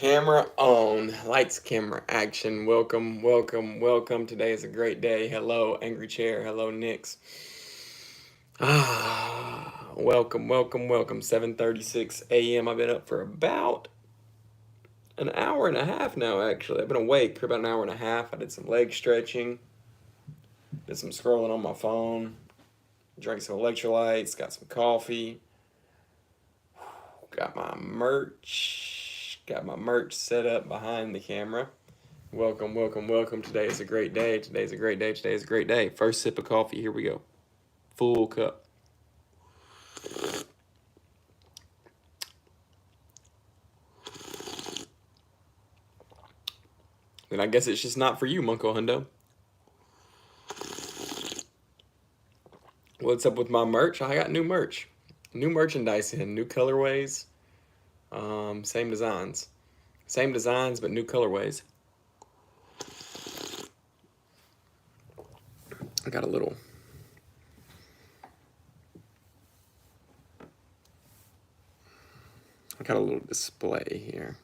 Camera on, lights, camera, action. Welcome, welcome, welcome. Today is a great day. Hello, Angry Chair. Hello, Nix. Welcome, welcome, welcome. 7:36 a.m. I've been up for about an hour and a half now, actually. I've been awake for about an hour and a half. I did some leg stretching, did some scrolling on my phone, drank some electrolytes, got some coffee, got my merch. Got my merch set up behind the camera. Welcome, welcome, welcome. Today is a great day. Today's a great day. Today is a great day. First sip of coffee. Here we go. Full cup. And I guess it's just not for you, Munko Hundo. What's up with my merch? I got new merch. New merchandise in. New colorways. Same designs. Same designs, but new colorways. I got a little display here.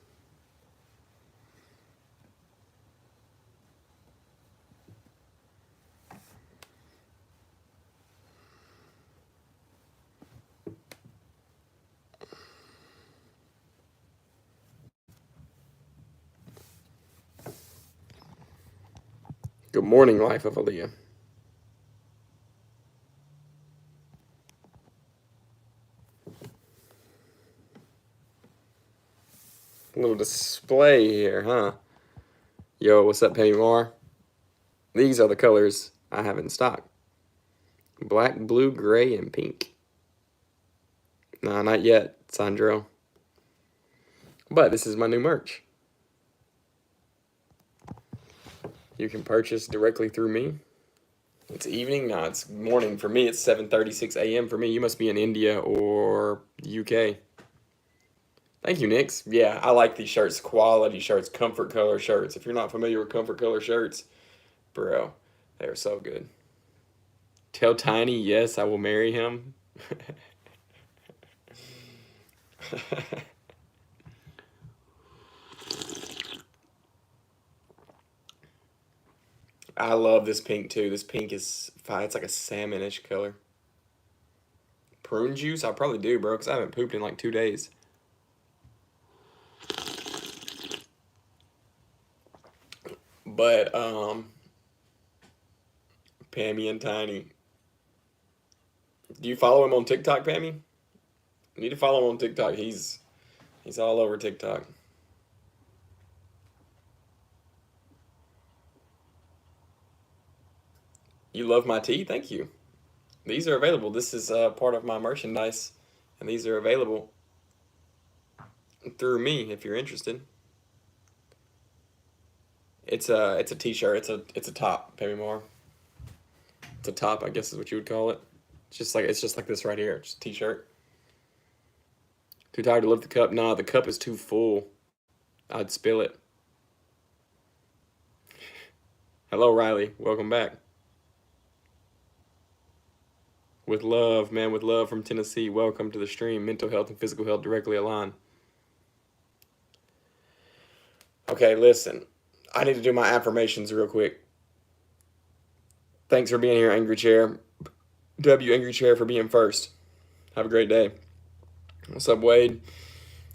Good morning, Life of Aaliyah. A little display here, huh? Yo, what's up, Penny Moore? These are the colors I have in stock. Black, blue, gray, and pink. Nah, not yet, Sandro. But this is my new merch. You can purchase directly through me. It's evening? No, it's morning. For me, it's 7:36 a.m. For me, you must be in India or UK. Thank you, Nix. Yeah, I like these shirts. Quality shirts, comfort color shirts. If you're not familiar with comfort color shirts, bro, they are so good. Tell Tiny, yes, I will marry him. I love this pink too. This pink is fine. It's like a salmonish color. Prune juice? I probably do, bro, because I haven't pooped in like 2 days. But, Pammy and Tiny. Do you follow him on TikTok, Pammy? You need to follow him on TikTok. He's all over TikTok. You love my tea? Thank you. These are available. This is part of my merchandise, and these are available through me if you're interested. It's a t-shirt. It's a top, Pammy Moore. It's a top, I guess is what you would call it. It's just like this right here. Just a t-shirt. Too tired to lift the cup? Nah, the cup is too full. I'd spill it. Hello, Riley. Welcome back. With love, man, with love from Tennessee. Welcome to the stream. Mental health and physical health directly aligned. Okay, listen. I need to do my affirmations real quick. Thanks for being here, Angry Chair. W, Angry Chair, for being first. Have a great day. What's up, Wade?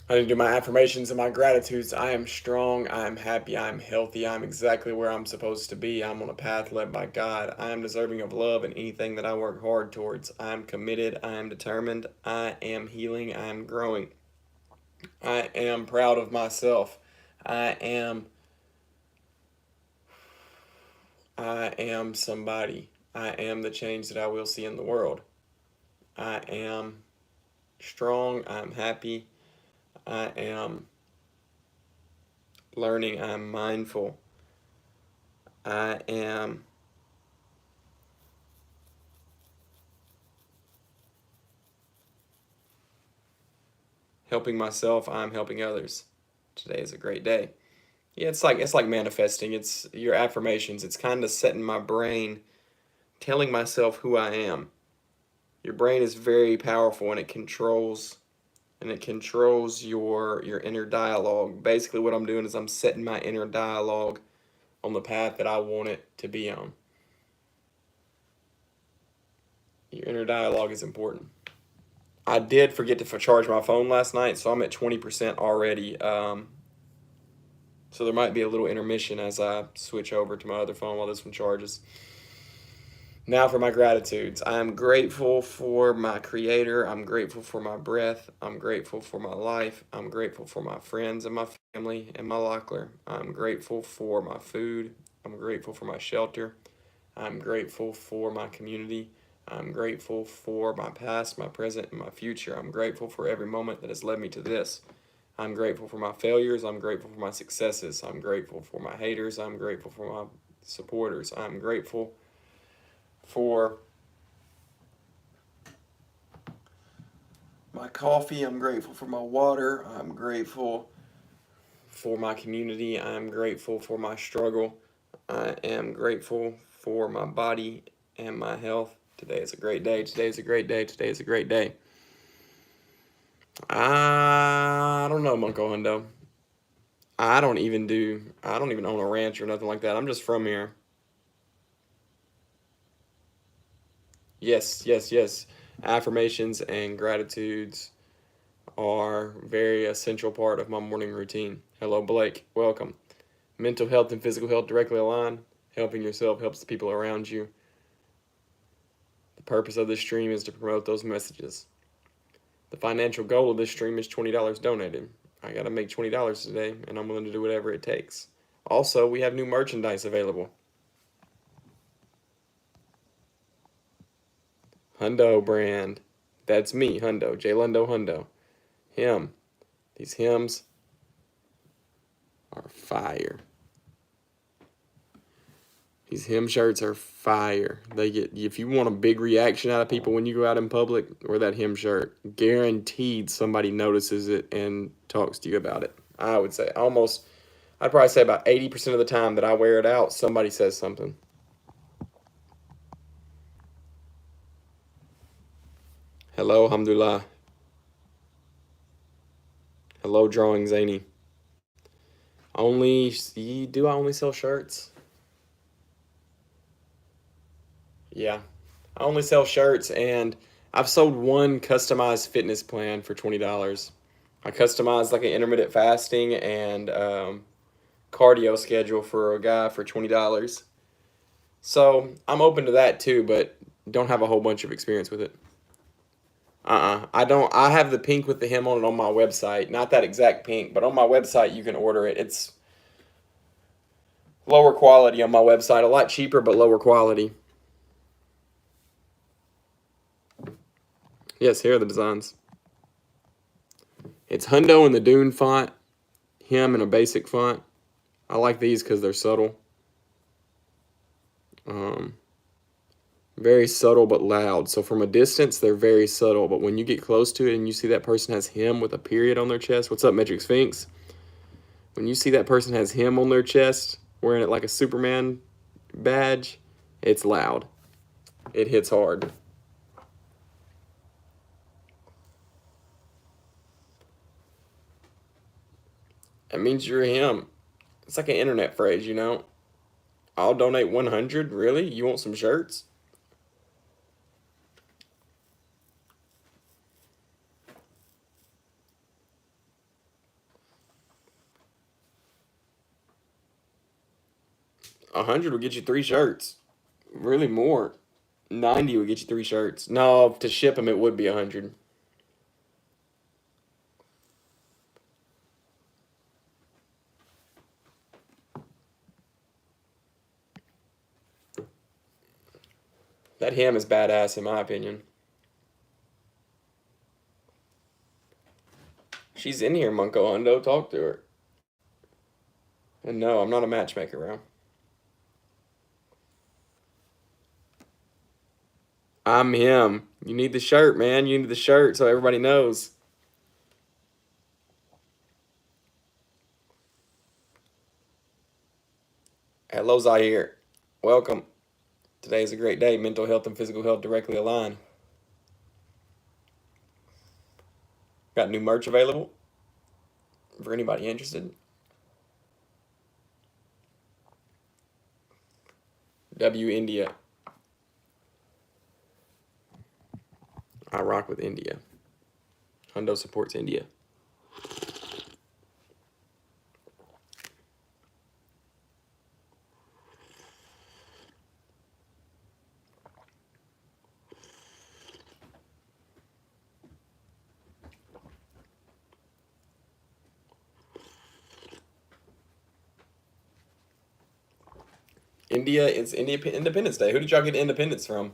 I need to do my affirmations and my gratitudes. I am strong. I am happy. I am healthy. I am exactly where I'm supposed to be. I'm on a path led by God. I am deserving of love and anything that I work hard towards. I am committed. I am determined. I am healing. I am growing. I am proud of myself. I am somebody. I am the change that I will see in the world. I am strong. I am happy. I am learning. I am mindful. I am helping myself. I'm helping others. Today is a great day. Yeah, it's like manifesting. It's your affirmations. It's kind of setting my brain, telling myself who I am. Your brain is very powerful and it controls and it controls your inner dialogue. Basically, what I'm doing is I'm setting my inner dialogue on the path that I want it to be on. Your inner dialogue is important. I did forget to charge my phone last night, so I'm at 20% already. So there might be a little intermission as I switch over to my other phone while this one charges. Now for my gratitudes. I'm grateful for my creator. I'm grateful for my breath. I'm grateful for my life. I'm grateful for my friends and my family and my locker. I'm grateful for my food. I'm grateful for my shelter. I'm grateful for my community. I'm grateful for my past, my present, and my future. I'm grateful for every moment that has led me to this. I'm grateful for my failures. I'm grateful for my successes. I'm grateful for my haters. I'm grateful for my supporters. I'm grateful for my coffee. I'm grateful for my water. I'm grateful for my community. I'm grateful for my struggle. I am grateful for my body and my health. Today is a great day. Today is a great day. Today is a great day. I don't know, Munko Hundo. I don't even own a ranch or nothing like that. I'm just from here. Yes, yes, yes. Affirmations and gratitudes are very essential part of my morning routine. Hello, Blake. Welcome. Mental health and physical health directly align. Helping yourself helps the people around you. The purpose of this stream is to promote those messages. The financial goal of this stream is $20 donated. I got to make $20 today, and I'm willing to do whatever it takes. Also, we have new merchandise available. Hundo brand. That's me, Hundo. J Lundo Hundo. Him. These hymns are fire. These hymn shirts are fire. They get, if you want a big reaction out of people when you go out in public, wear that hymn shirt. Guaranteed somebody notices it and talks to you about it. I would say I'd probably say about 80% of the time that I wear it out, somebody says something. Hello, alhamdulillah. Hello, Drawing Zany. Do I only sell shirts? Yeah. I only sell shirts, and I've sold one customized fitness plan for $20. I customized like an intermittent fasting and cardio schedule for a guy for $20. So I'm open to that too, but don't have a whole bunch of experience with it. I don't. I have the pink with the hem on it on my website. Not that exact pink, but on my website you can order it. It's lower quality on my website. A lot cheaper, but lower quality. Yes, here are the designs. It's Hundo in the Dune font, him in a basic font. I like these because they're subtle. Very subtle but loud. So from a distance, they're very subtle. But when you get close to it and you see that person has him with a period on their chest. What's up, Metric Sphinx? When you see that person has him on their chest, wearing it like a Superman badge, it's loud. It hits hard. It means you're him. It's like an internet phrase, you know? I'll donate 100. Really? You want some shirts? $100 will get you 3 shirts. Really more. 90 would get you 3 shirts. No, to ship them it would be 100. That ham is badass in my opinion. She's in here, Munko Hundo. Talk to her. And no, I'm not a matchmaker, bro. I'm him. You need the shirt, man. You need the shirt so everybody knows. Hello, Zaire. Welcome. Today is a great day. Mental health and physical health directly align. Got new merch available for anybody interested. W India. I rock with India. Hundo supports India. India, it's Independence Day. Who did y'all get independence from?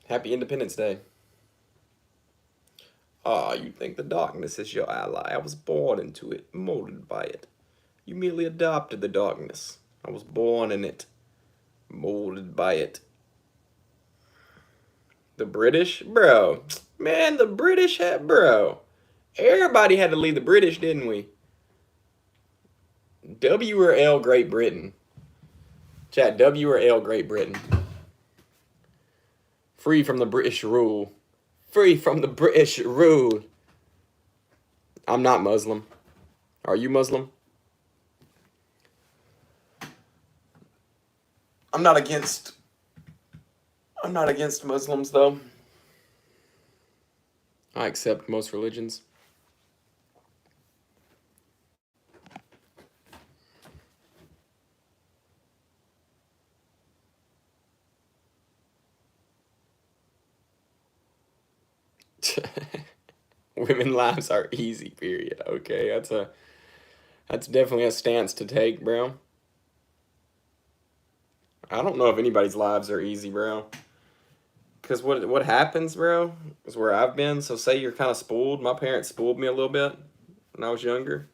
Happy Independence Day. Ah, you think the darkness is your ally. I was born into it, molded by it. You merely adopted the darkness. I was born in it, molded by it. The British? Bro. Man, the British had, bro. Everybody had to leave the British, didn't we? W or L, Great Britain? Chat, W or L, Great Britain? Free from the British rule. Free from the British rule. I'm not Muslim. Are you Muslim? I'm not against Muslims though. I accept most religions. Women lives are easy, period. Okay, that's definitely a stance to take, bro. I don't know if anybody's lives are easy, bro. Cause what happens, bro, is where I've been. So say you're kind of spoiled. My parents spoiled me a little bit when I was younger.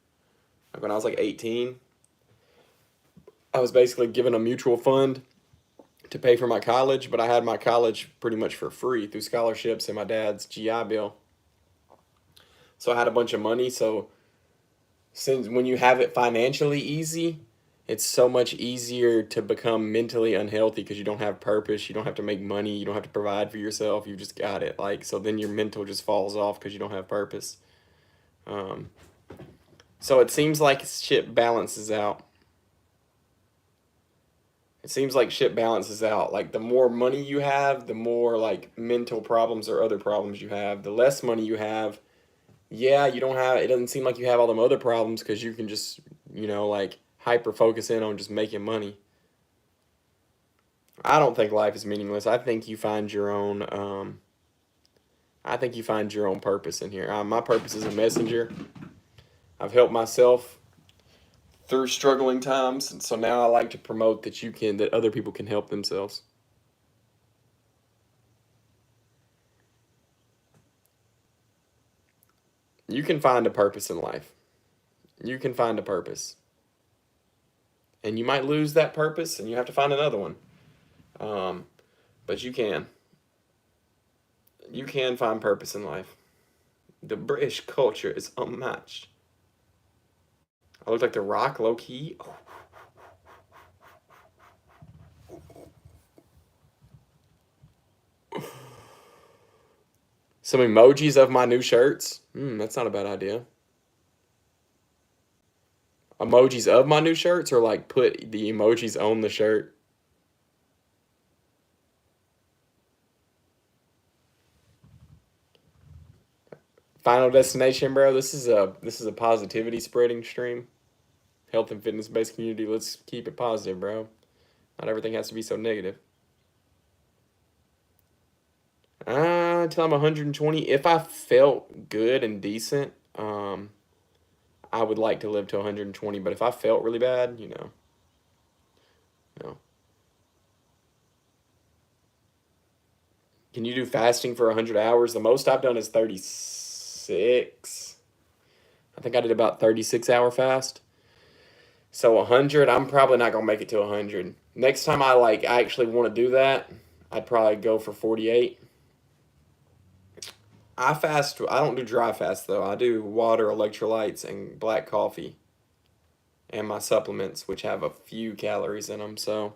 Like when I was like 18, I was basically given a mutual fund to pay for my college, but I had my college pretty much for free through scholarships and my dad's GI Bill. So I had a bunch of money. So since when you have it financially easy, it's so much easier to become mentally unhealthy because you don't have purpose, you don't have to make money, you don't have to provide for yourself, you just got it. Like, so then your mental just falls off because you don't have purpose. Um, so it seems like shit balances out. It seems like shit balances out. Like the more money you have, the more like mental problems or other problems you have. The less money you have, yeah, you don't have, it doesn't seem like you have all them other problems because you can just, like hyper focus in on just making money. I don't think life is meaningless. I think you find your own, purpose in here. My purpose is a messenger. I've helped myself through struggling times, and so now I like to promote that other people can help themselves. You can find a purpose in life. You can find a purpose. And you might lose that purpose and you have to find another one. But you can. You can find purpose in life. The British culture is unmatched. I look like The Rock, low key. Oh. Some emojis of my new shirts. That's not a bad idea. Emojis of my new shirts, or like put the emojis on the shirt. Final destination, bro. This is a positivity spreading stream. Health and fitness based community. Let's keep it positive, bro. Not everything has to be so negative. Until I'm 120. If I felt good and decent, I would like to live to 120. But if I felt really bad, no. Can you do fasting for 100 hours? The most I've done is 36. I think I did about 36-hour fast. So 100, I'm probably not gonna make it to 100. Next time I actually want to do that, I'd probably go for 48. I fast. I don't do dry fast though. I do water, electrolytes, and black coffee, and my supplements, which have a few calories in them. So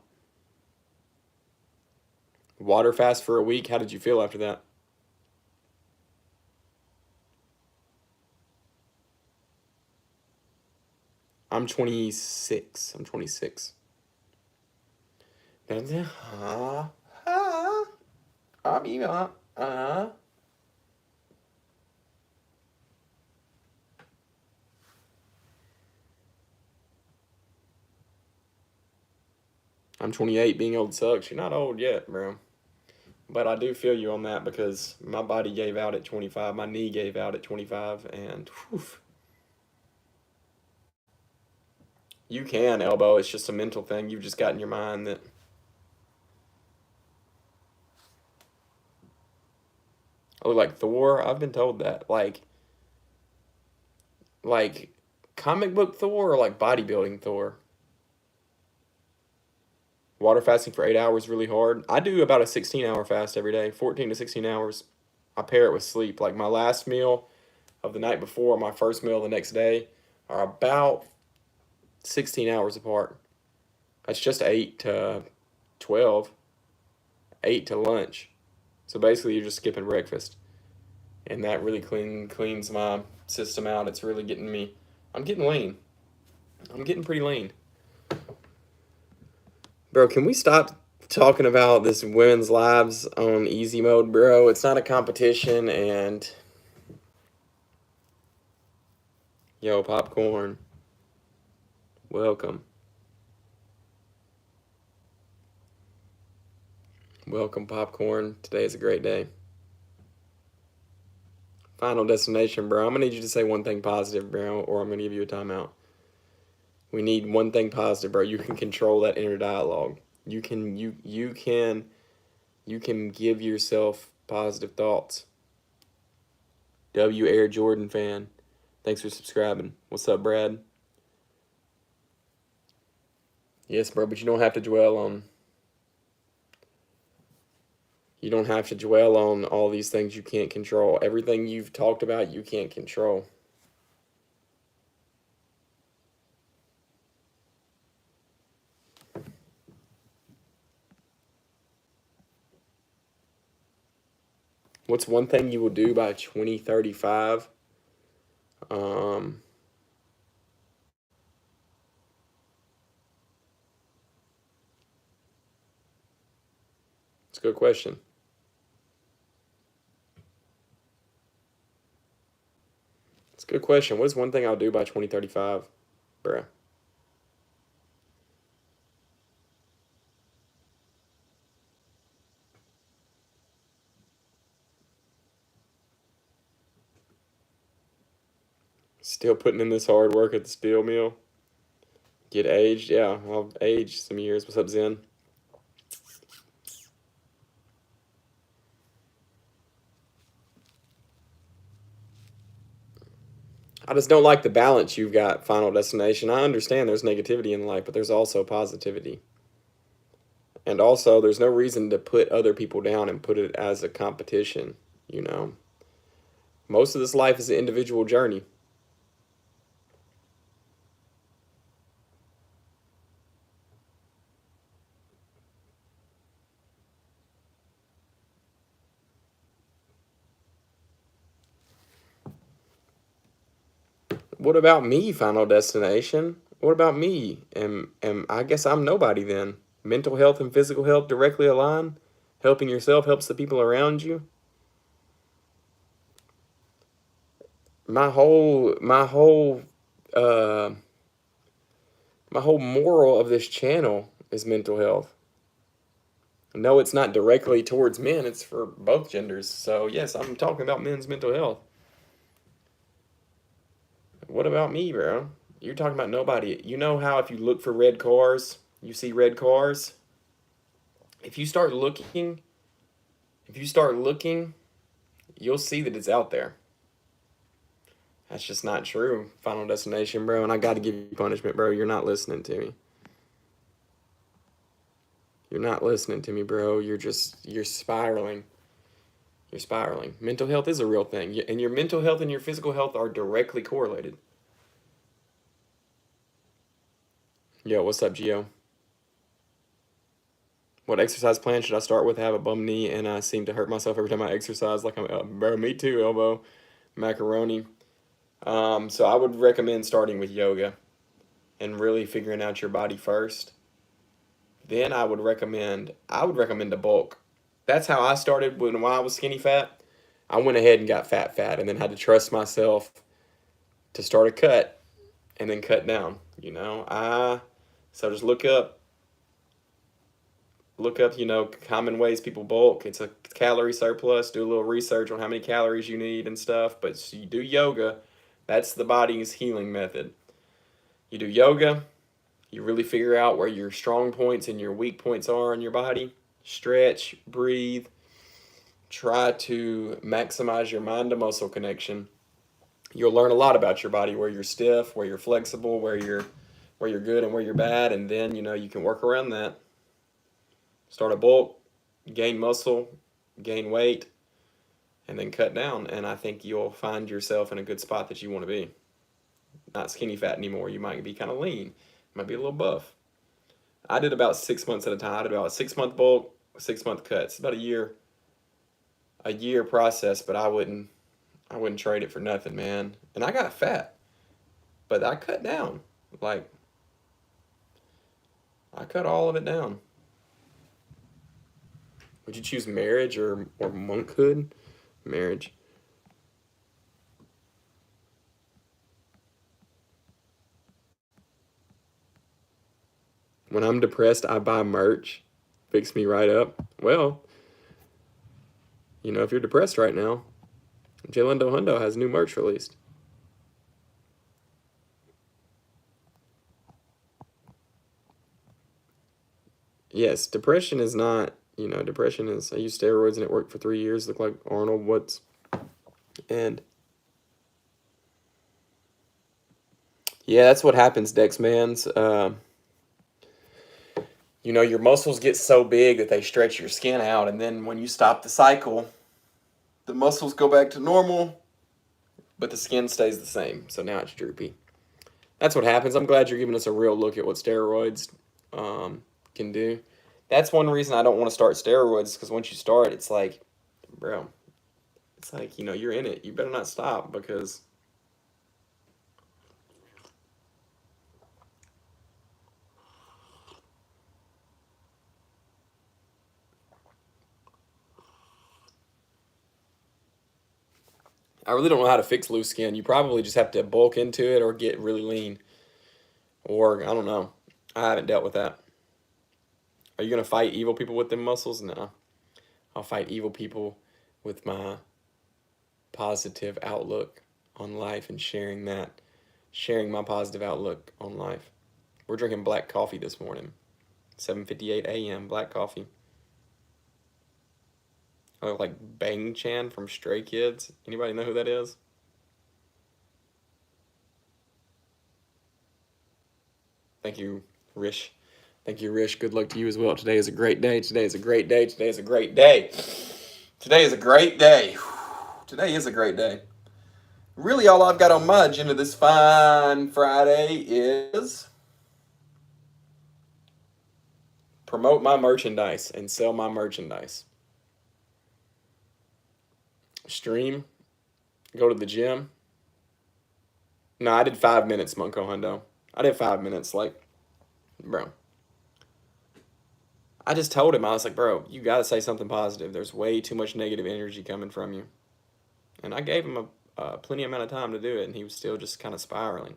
water fast for a week. How did you feel after that? I'm 26. I'm 26. I'm 28. Being old sucks. You're not old yet, bro. But I do feel you on that because my body gave out at 25. My knee gave out at 25. And whew, you can, elbow. It's just a mental thing. You've just got in your mind that. I look like Thor. I've been told that. Like comic book Thor or like bodybuilding Thor. Water fasting for 8 hours really hard. I do about a 16-hour fast every day, 14 to 16 hours. I pair it with sleep. Like my last meal of the night before, my first meal the next day are about 16 hours apart. That's just 8 to 12, 8 to lunch. So basically, you're just skipping breakfast. And that really cleans my system out. It's really getting me. I'm getting lean. I'm getting pretty lean. Bro, can we stop talking about this women's lives on easy mode, bro? It's not a competition, and yo, popcorn, welcome. Welcome, popcorn. Today is a great day. Final destination, bro. I'm gonna need you to say one thing positive, bro, or I'm gonna give you a timeout. We need one thing positive, bro. You can control that inner dialogue. You can give yourself positive thoughts. W Air Jordan fan. Thanks for subscribing. What's up, Brad? Yes, bro, but you don't have to dwell on all these things you can't control. Everything you've talked about, you can't control. What's one thing you will do by 2035? It's a good question. It's a good question. What is one thing I'll do by 2035, bruh? Still putting in this hard work at the steel mill. Get aged? Yeah, I'll age some years. What's up, Zen? I just don't like the balance you've got, Final Destination. I understand there's negativity in life, but there's also positivity. And also, there's no reason to put other people down and put it as a competition, you know? Most of this life is an individual journey. What about me, Final Destination? What about me? I guess I'm nobody then. Mental health and physical health directly align. Helping yourself helps the people around you. Uh my whole moral of this channel is mental health. No, it's not directly towards men, it's for both genders. So yes, I'm talking about men's mental health. What about me, bro? You're talking about nobody. You know how if you look for red cars, you see red cars? If you start looking, you'll see that it's out there. That's just not true, Final Destination, bro. And I got to give you punishment, bro. You're not listening to me. You're not listening to me, bro. You're spiraling. You're spiraling. Mental health is a real thing. And your mental health and your physical health are directly correlated. Yo, what's up, Gio? What exercise plan should I start with? I have a bum knee and I seem to hurt myself every time I exercise. Like bro, me too, elbow. Macaroni. So I would recommend starting with yoga. and really figuring out your body first, then I would recommend a bulk. That's how I started when I was skinny fat. I went ahead and got fat and then had to trust myself to start a cut and then cut down. So just look up, common ways people bulk. It's a calorie surplus. Do a little research on how many calories you need and stuff. But you do yoga. That's the body's healing method. You do yoga. You really figure out where your strong points and your weak points are in your body. Stretch, breathe. Try to maximize your mind to muscle connection. You'll learn a lot about your body, where you're stiff, where you're flexible, where you're good and where you're bad, and then you can work around that. Start a bulk, gain muscle, gain weight, and then cut down. And I think you'll find yourself in a good spot that you want to be. Not skinny fat anymore. You might be kind of lean. You might be a little buff. I did about 6 months at a time. I did about a 6-month bulk, 6-month cuts. It's about a year process, but I wouldn't trade it for nothing, man. And I got fat, but I cut down. Like, I cut all of it down. Would you choose marriage or monkhood? Marriage. When I'm depressed, I buy merch. Fix me right up. Well, if you're depressed right now, J-Lindo Hundo has new merch released. Yes, depression is not, depression is, I used steroids and it worked for 3 years, looked like Arnold Woods. And yeah, that's what happens, Dex Mans. Your muscles get so big that they stretch your skin out, and then when you stop the cycle, the muscles go back to normal, but the skin stays the same. So now it's droopy. That's what happens. I'm glad you're giving us a real look at what steroids can do. That's one reason I don't want to start steroids, because once you start, it's like, bro, it's like, you're in it. You better not stop, because I really don't know how to fix loose skin. You probably just have to bulk into it or get really lean. Or, I don't know. I haven't dealt with that. Are you going to fight evil people with them muscles? No. I'll fight evil people with my positive outlook on life and sharing my positive outlook on life. We're drinking black coffee this morning. 7:58 a.m. black coffee. I look like Bang Chan from Stray Kids. Anybody know who that is? Thank you, Rish. Thank you, Rish. Good luck to you as well. Today is a great day. Today is a great day. Today is a great day. Today is a great day. Today is a great day. Really, all I've got on my agenda this fine Friday is promote my merchandise and sell my merchandise. Stream. Go to the gym. No, I did 5 minutes, Munko Hundo. I did 5 minutes. Like, bro. I just told him, I was like, bro, you got to say something positive. There's way too much negative energy coming from you. And I gave him a plenty amount of time to do it, and he was still just kind of spiraling.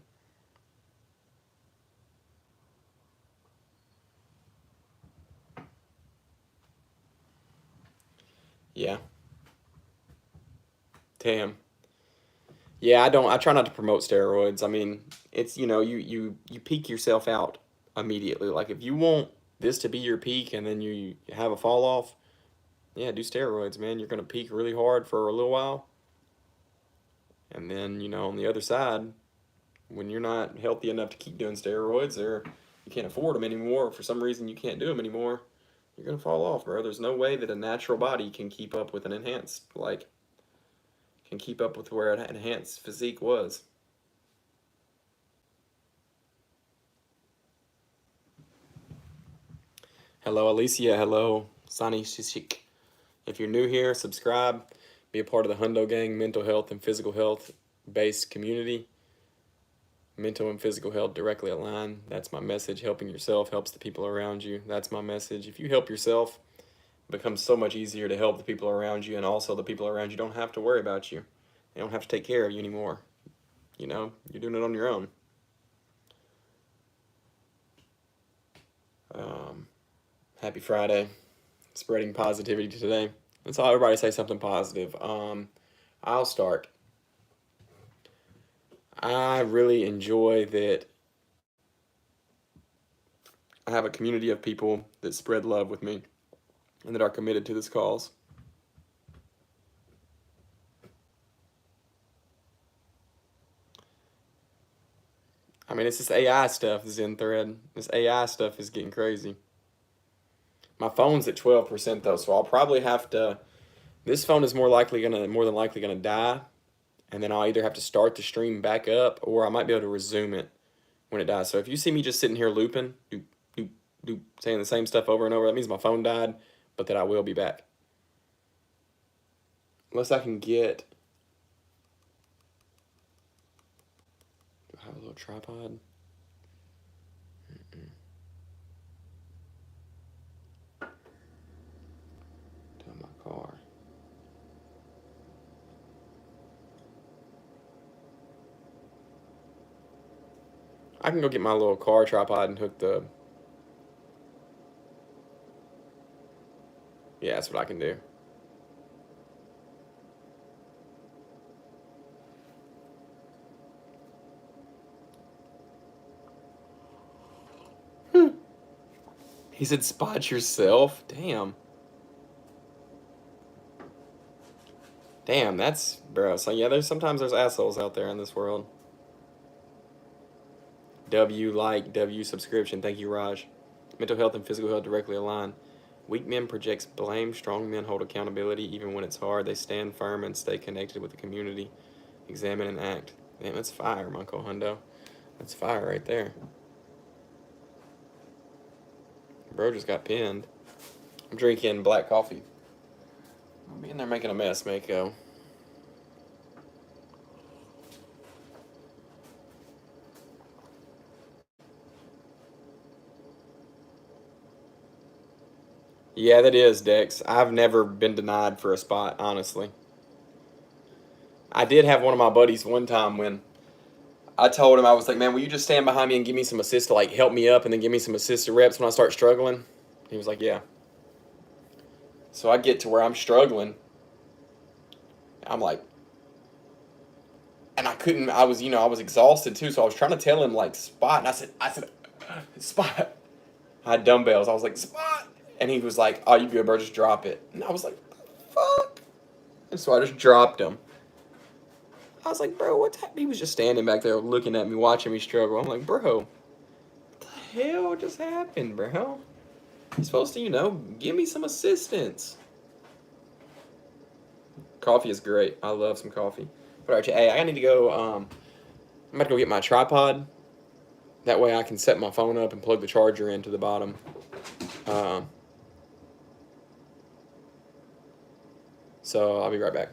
Yeah. Damn. Yeah, I try not to promote steroids. I mean, it's, you peak yourself out immediately. Like, if you want this to be your peak and then you have a fall off, yeah, do steroids, man. You're going to peak really hard for a little while. And then, on the other side, when you're not healthy enough to keep doing steroids, or you can't afford them anymore, or for some reason you can't do them anymore, you're going to fall off, bro. There's no way that a natural body can keep up with can keep up with where an enhanced physique was. Hello, Alicia. Hello, Sani Shishik. If you're new here, subscribe. Be a part of the Hundo Gang mental health and physical health based community. Mental and physical health directly aligned. That's my message. Helping yourself helps the people around you. That's my message. If you help yourself, it becomes so much easier to help the people around you, and also the people around you don't have to worry about you. They don't have to take care of you anymore. You know, you're doing it on your own. Happy Friday. Spreading positivity today. Let's all everybody say something positive. I'll start. I really enjoy that I have a community of people that spread love with me and that are committed to this cause. I mean, it's this AI stuff, this Zen thread. This AI stuff is getting crazy. My phone's at 12% though, so I'll probably have to. This phone is more than likely gonna die, and then I'll either have to start the stream back up, or I might be able to resume it when it dies. So if you see me just sitting here looping, saying the same stuff over and over, that means my phone died, but that I will be back. Unless I can get. Do I have a little tripod? To my car. I can go get my little car tripod and hook the. Yeah, that's what I can do. He said, "Spot yourself." Damn. Damn, that's bro. So yeah, there's assholes out there in this world. W subscription. Thank you, Raj. Mental health and physical health directly align. Weak men projects blame. Strong men hold accountability even when it's hard. They stand firm and stay connected with the community. Examine and act. Damn, that's fire, Uncle Hundo. That's fire right there. Bro just got pinned. I'm drinking black coffee. I'm in there making a mess, Mako. Yeah, that is, Dex. I've never been denied for a spot, honestly. I did have one of my buddies one time when I told him, I was like, man, will you just stand behind me and give me some assists to like help me up and then give me some assisted reps when I start struggling? He was like, yeah. So I get to where I'm struggling. I'm like, and I couldn't, I was exhausted too. So I was trying to tell him like spot. And I said, spot. I had dumbbells. I was like, spot. And he was like, oh, you good, bro, just drop it. And I was like, fuck. And so I just dropped him. I was like, bro, what's happening? He was just standing back there looking at me, watching me struggle. I'm like, bro, what the hell just happened, bro? You're supposed to, give me some assistance. Coffee is great. I love some coffee. But all right, hey, I need to go. I'm about to go get my tripod. That way I can set my phone up and plug the charger into the bottom. So I'll be right back.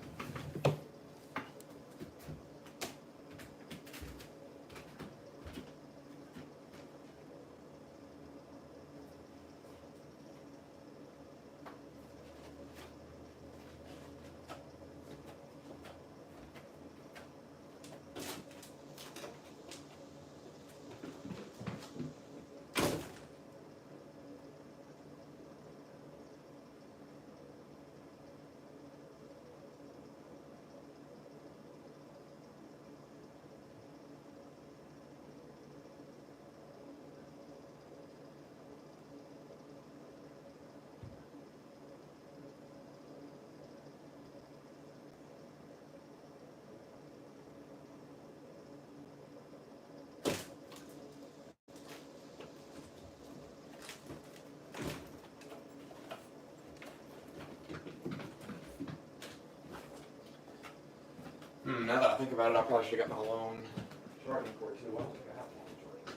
Now that I think about it, I probably should have got my long charging cord too. I don't think I have a long charging cord.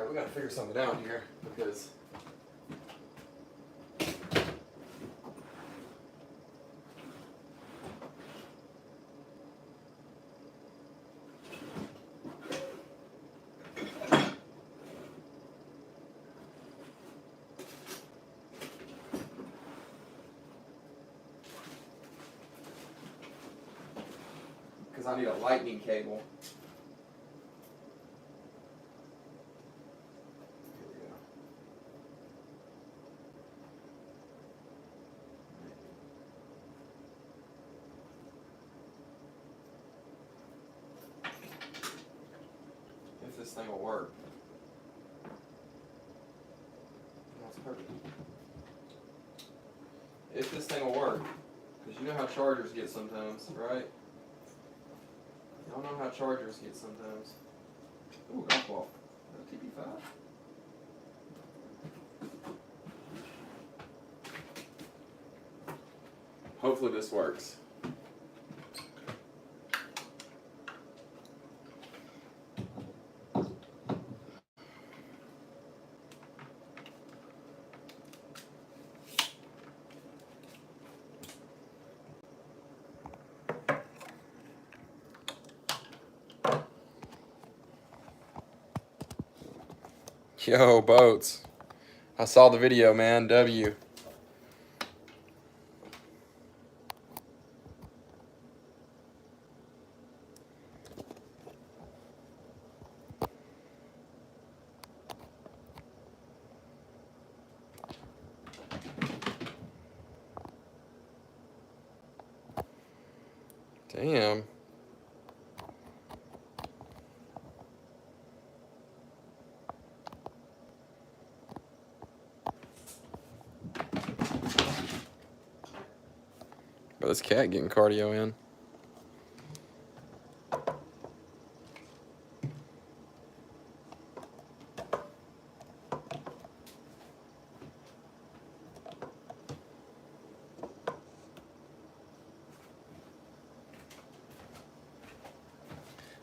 Alright, we gotta figure something out here because I need a lightning cable. Here we go. If this thing will work. That's perfect. If this thing will work. Because you know how chargers get sometimes, right? Y'all know how chargers get sometimes. Ooh, golf ball. TP5. Hopefully this works. Yo, boats. I saw the video, man. W. Damn. But this cat getting cardio in.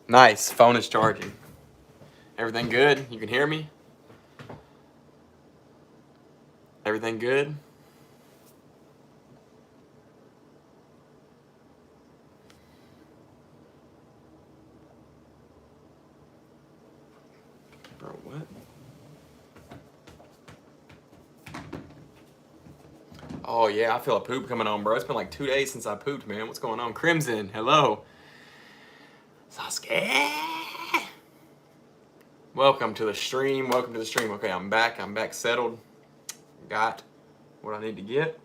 Nice. Phone is charging. Everything good? You can hear me? Everything good? Bro, what? Oh, yeah, I feel a poop coming on, bro. It's been like 2 days since I pooped, man. What's going on? Crimson, hello. Sasuke. Welcome to the stream. Welcome to the stream. Okay, I'm back. I'm back settled. Got what I need to get.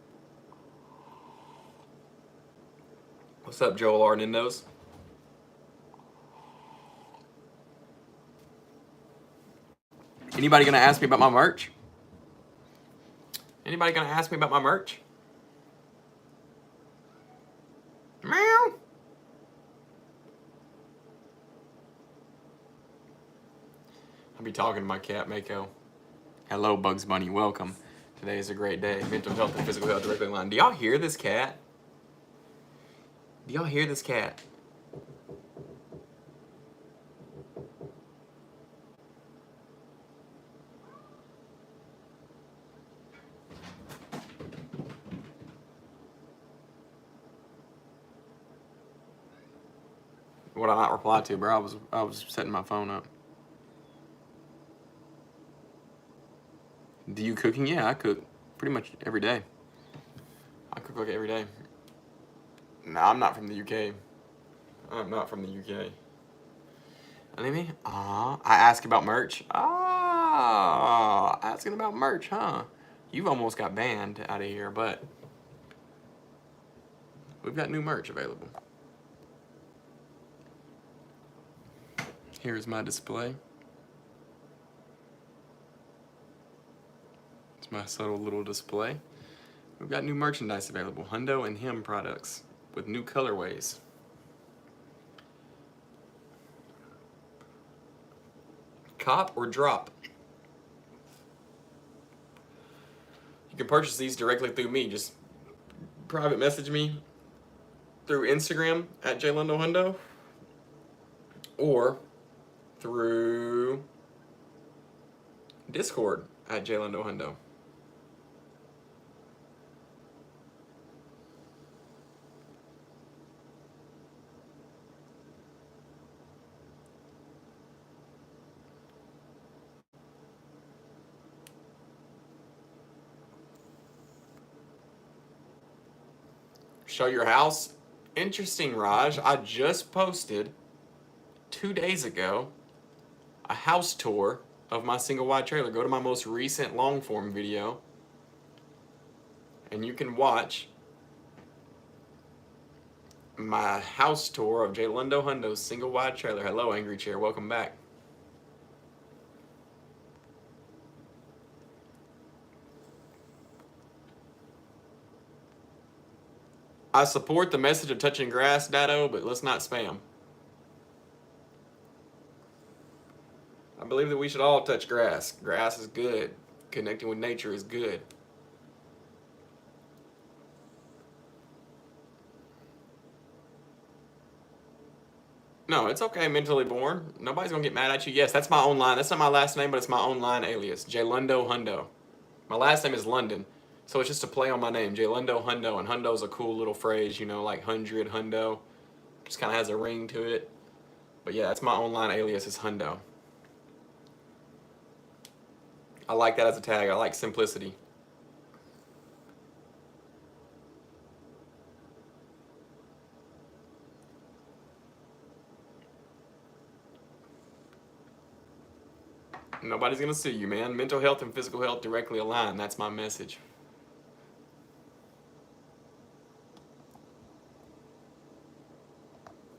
What's up, Joel Arnindos? Anybody gonna ask me about my merch? Anybody gonna ask me about my merch? Meow. I'll be talking to my cat, Mako. Hello, Bugs Bunny. Welcome. Today is a great day. Mental health and physical health directly in line. Do y'all hear this cat? Do y'all hear this cat? What I not reply to, bro? I was setting my phone up. Do you cooking? Yeah, I cook pretty much every day. I cook like every day. No, I'm not from the UK. I'm not from the UK. Maybe? I ask about merch. Asking about merch, huh? You've almost got banned out of here, but we've got new merch available. Here's my display. It's my subtle little display. We've got new merchandise available. Hundo and Him products with new colorways. Cop or drop. You can purchase these directly through me. Just private message me through Instagram at JLundoHundo or through Discord at Jalendo Hundo. Show your house. Interesting, Raj. I just posted 2 days ago a house tour of my single wide trailer. Go to my most recent long form video and you can watch my house tour of Jalendo Hundo's single wide trailer. Hello, Angry Chair. Welcome back. I support the message of touching grass, Dado, but let's not spam. I believe that we should all touch grass. Grass is good. Connecting with nature is good. No, it's okay, Mentally Born. Nobody's gonna get mad at you. Yes, that's my own line. That's not my last name, but it's my own line alias. Jalendo Hundo. My last name is London, so it's just a play on my name. Jalendo Hundo, and Hundo's a cool little phrase, you know, like 100, Hundo. Just kind of has a ring to it. But yeah, that's my online alias is Hundo. I like that as a tag. I like simplicity. Nobody's gonna sue you, man. Mental health and physical health directly align. That's my message.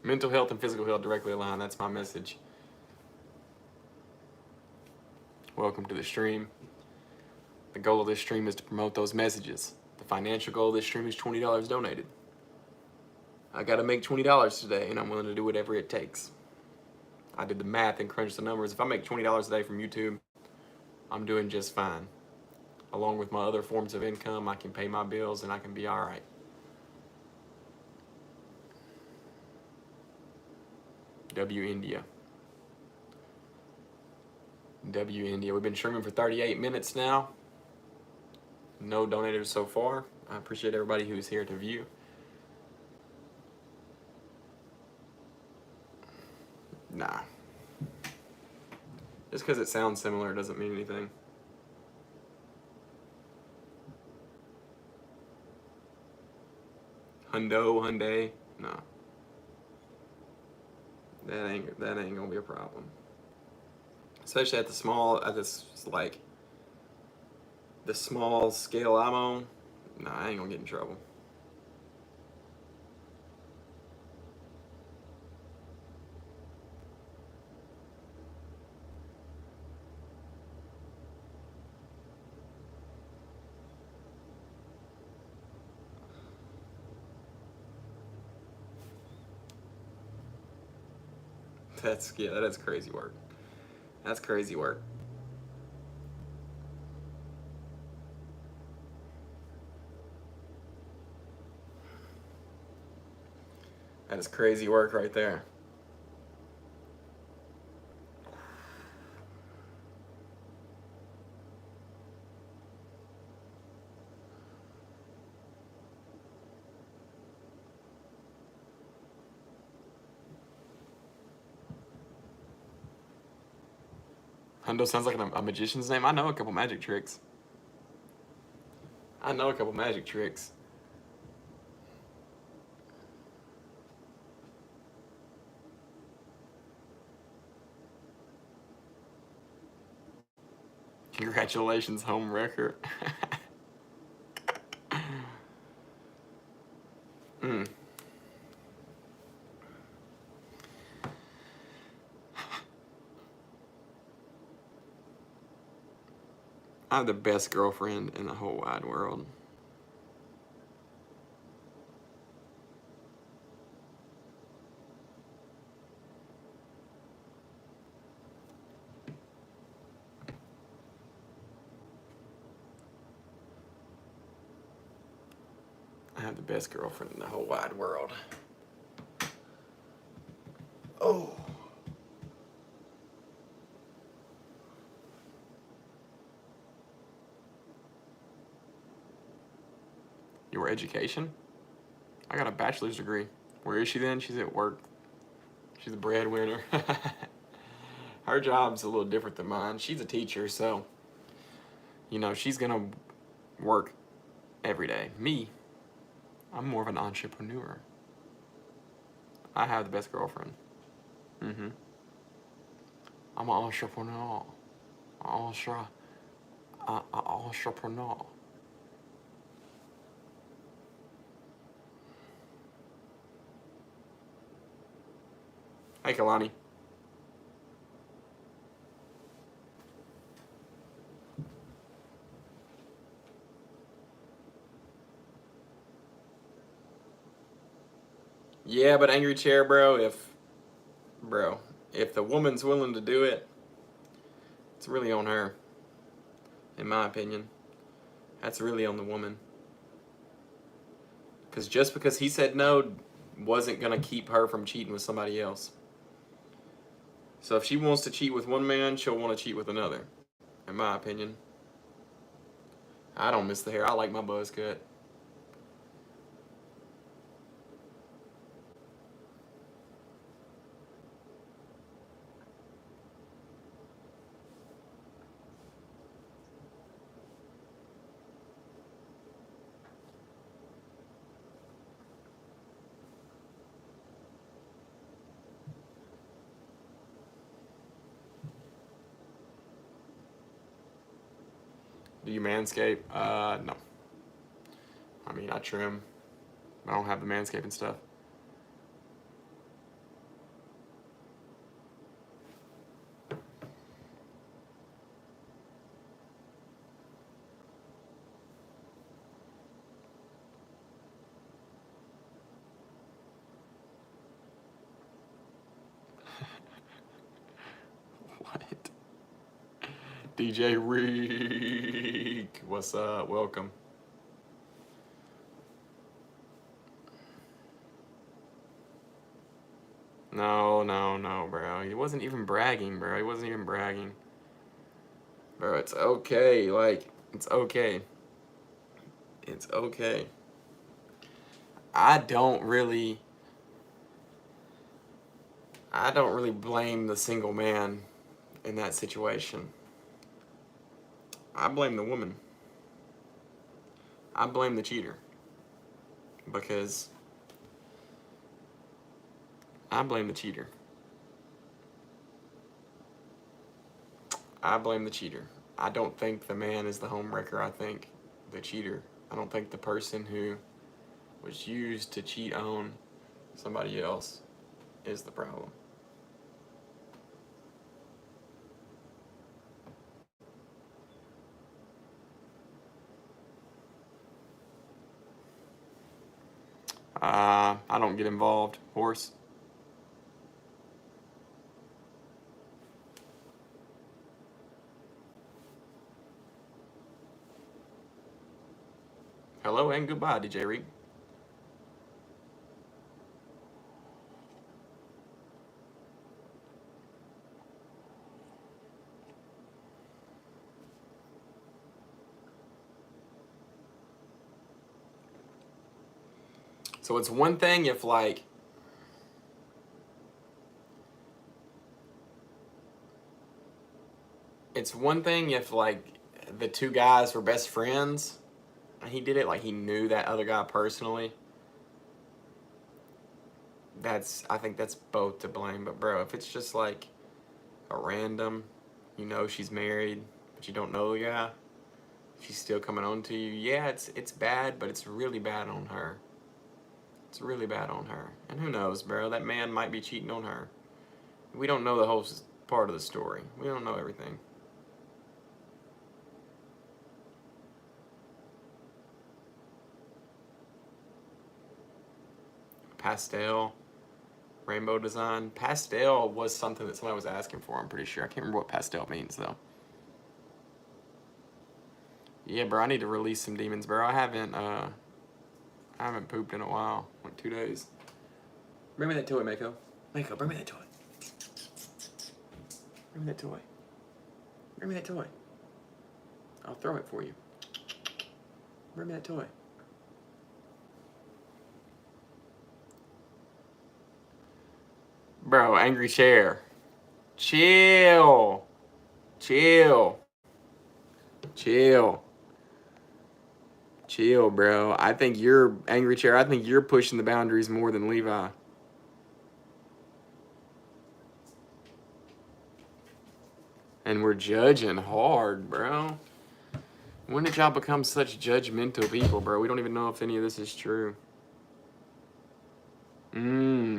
Mental health and physical health directly align. That's my message. Welcome to the stream. The goal of this stream is to promote those messages. The financial goal of this stream is $20 donated. I gotta make $20 today, and I'm willing to do whatever it takes. I did the math and crunched the numbers. If I make $20 a day from YouTube, I'm doing just fine. Along with my other forms of income, I can pay my bills and I can be all right. W India. W India. We've been streaming for 38 minutes now. No donators so far. I appreciate everybody who's here to view. Nah. Just because it sounds similar doesn't mean anything. Hundo, Hyundai, no. That ain't gonna be a problem. Especially at the small, at this like the small scale I'm on. No, I ain't gonna get in trouble. That's crazy work. That's crazy work. That is crazy work right there. Hundo sounds like a magician's name. I know a couple magic tricks. I know a couple magic tricks. Congratulations, home wrecker. I have the best girlfriend in the whole wide world. I have the best girlfriend in the whole wide world. Oh. Your education? I got a bachelor's degree. Where is she then? She's at work. She's a breadwinner. Her job's a little different than mine. She's a teacher, so, you know, she's gonna work every day. Me, I'm more of an entrepreneur. I have the best girlfriend. Mm-hmm. I'm an entrepreneur. Entrepreneur. Hey, Kalani. Yeah, but Angry Chair, if the woman's willing to do it, it's really on her, in my opinion. That's really on the woman. Because just because he said no wasn't going to keep her from cheating with somebody else. So if she wants to cheat with one man, she'll want to cheat with another, in my opinion. I don't miss the hair. I like my buzz cut. Do you manscape? No. I mean, I trim. I don't have the manscaping stuff. What? DJ Reek, what's up? Welcome. No, bro. He wasn't even bragging, bro. He wasn't even bragging. Bro, it's okay. Like, it's okay. It's okay. I don't really blame the single man in that situation. I blame the woman. I blame the cheater. Because I blame the cheater. I blame the cheater. I don't think the man is the homewrecker. I think the cheater. I don't think the person who was used to cheat on somebody else is the problem. I don't get involved. Horse. Hello and goodbye, DJ Reed. So it's one thing if, like, the two guys were best friends and he did it, like he knew that other guy personally. I think that's both to blame. But bro, if it's just like a random, you know she's married, but you don't know the guy, she's still coming on to you, yeah, it's bad, but it's really bad on her. It's really bad on her. And who knows, bro, that man might be cheating on her. We don't know the whole part of the story. We don't know everything. Pastel, rainbow design. Pastel was something that somebody was asking for, I'm pretty sure. I can't remember what pastel means, though. Yeah, bro, I need to release some demons, bro. I haven't pooped in a while, like 2 days. Bring me that toy, Mako. Mako, bring me that toy. Bring me that toy. Bring me that toy. I'll throw it for you. Bring me that toy. Bro, angry chair. Chill. Chill. Chill. Chill, bro. I think you're angry chair. I think you're pushing the boundaries more than Levi. And we're judging hard, bro. When did y'all become such judgmental people, bro? We don't even know if any of this is true.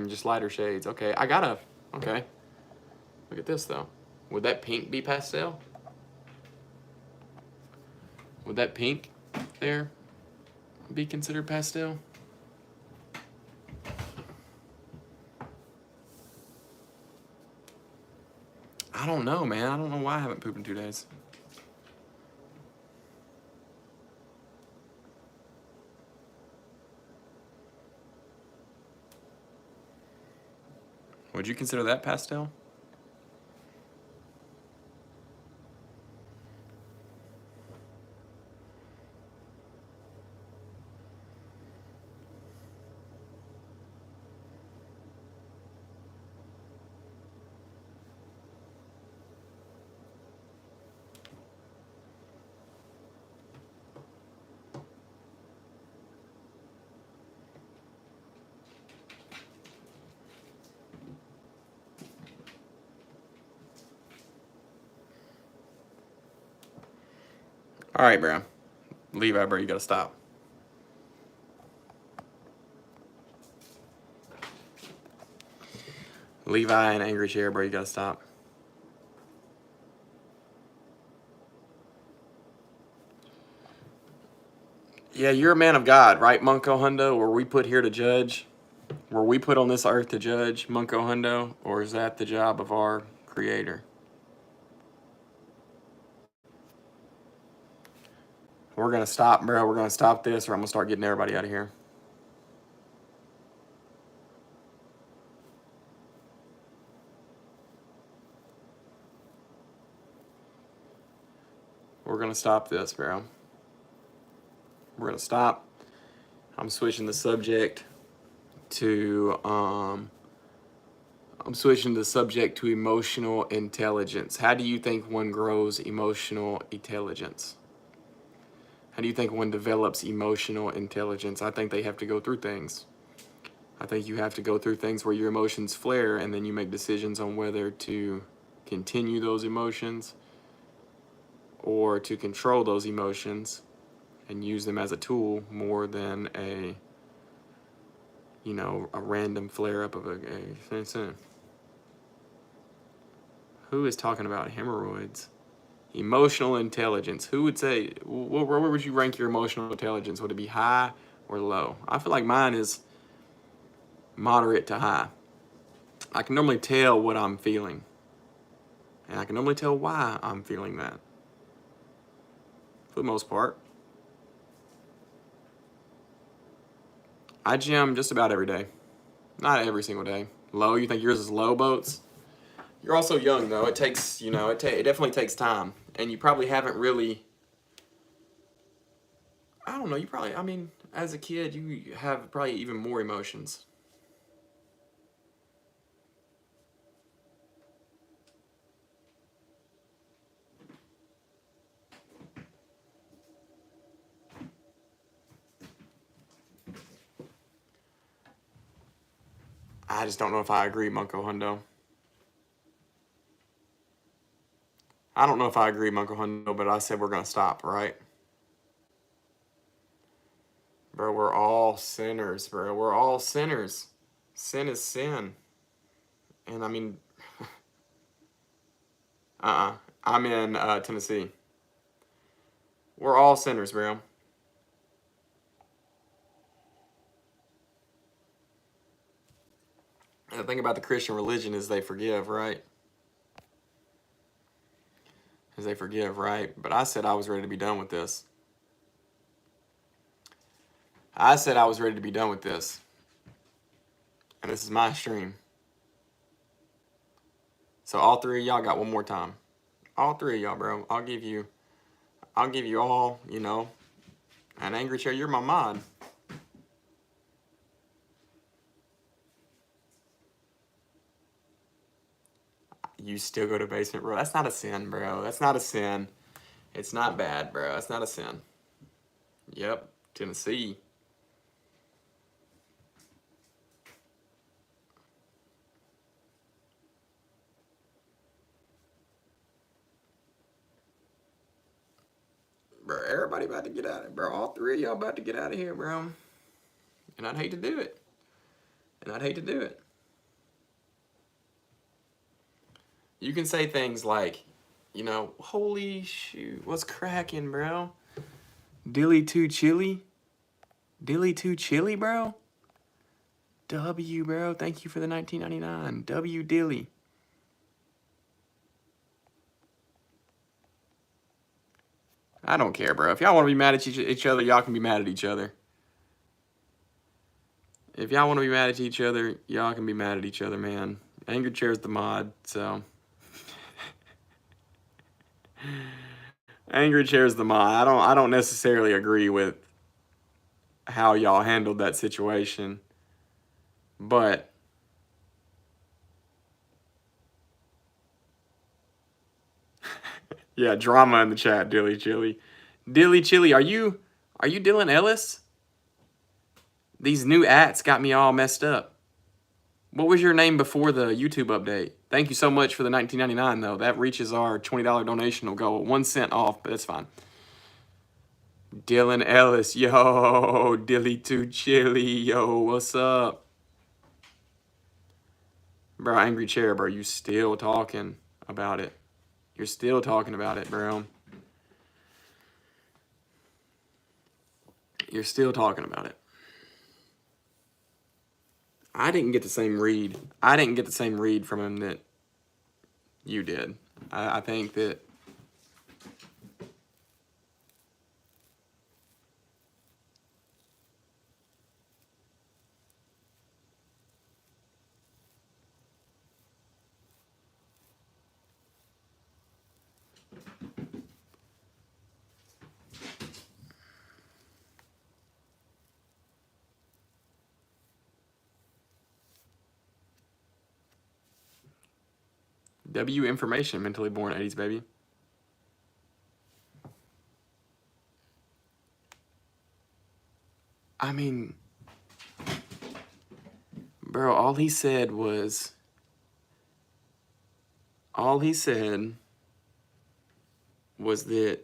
Just lighter shades. Okay, okay. Look at this, though. Would that pink be pastel? Would that pink there be considered pastel? I don't know, man. I don't know why I haven't pooped in 2 days. Would you consider that pastel? All right, bro. Levi, bro, you gotta stop. Levi and angry chair, bro, you gotta stop. Yeah, you're a man of God, right, Munko Hundo? Were we put here to judge? Were we put on this earth to judge, Munko Hundo? Or is that the job of our Creator? We're gonna stop, bro. We're gonna stop this, or I'm gonna start getting everybody out of here. We're gonna stop this, bro. We're gonna stop. I'm switching the subject to emotional intelligence. How do you think one grows emotional intelligence? How do you think one develops emotional intelligence? I think they have to go through things. I think you have to go through things where your emotions flare, and then you make decisions on whether to continue those emotions or to control those emotions and use them as a tool more than a random flare up of a who is talking about hemorrhoids? Emotional intelligence. Who would say, where would you rank your emotional intelligence? Would it be high or low? I feel like mine is moderate to high. I can normally tell what I'm feeling. And I can normally tell why I'm feeling that. For the most part. I gym just about every day. Not every single day. Low? You think yours is low, Boats? You're also young, though. It takes, it definitely takes time. And you probably haven't really, I don't know, as a kid, you have probably even more emotions. I just don't know if I agree, Munko Hundo. I don't know if I agree, Munko Hundo, but I said we're going to stop, right? Bro, we're all sinners, bro. We're all sinners. Sin is sin. And I'm in Tennessee. We're all sinners, bro. And the thing about the Christian religion is they forgive, right? Is they forgive, right? But I said I was ready to be done with this. I said I was ready to be done with this. And this is my stream. So all three of y'all got one more time. All three of y'all, bro. I'll give you all, an angry chair. You're my mod. You still go to basement, bro. That's not a sin, bro. That's not a sin. It's not bad, bro. That's not a sin. Yep, Tennessee. Bro, everybody about to get out of it, bro. All three of y'all about to get out of here, bro. And I'd hate to do it. And I'd hate to do it. You can say things like, you know, holy shoot, what's cracking, bro? Dilly too chilly? Dilly too chilly, bro? W, bro. Thank you for the 1999. W Dilly. I don't care, bro. If y'all want to be mad at each other, y'all can be mad at each other. If y'all want to be mad at each other, y'all can be mad at each other, man. Angry Chair's the mod, so. Angry Chair's the mod. I don't necessarily agree with how y'all handled that situation, but yeah, drama in the chat, Dilly Chili. Dilly Chili, are you Dylan Ellis? These new ats got me all messed up. What was your name before the YouTube update? Thank you so much for the $19.99 though. That reaches our $20 donational goal. 1 cent off, but it's fine. Dylan Ellis, yo, Dilly too chilly, yo, what's up? Bro, Angry Chair, bro, you still talking about it. You're still talking about it, bro. You're still talking about it. I didn't get the same read. I didn't get the same read from him that you did. I think that W information, mentally born 80s baby. I mean, bro, all he said was that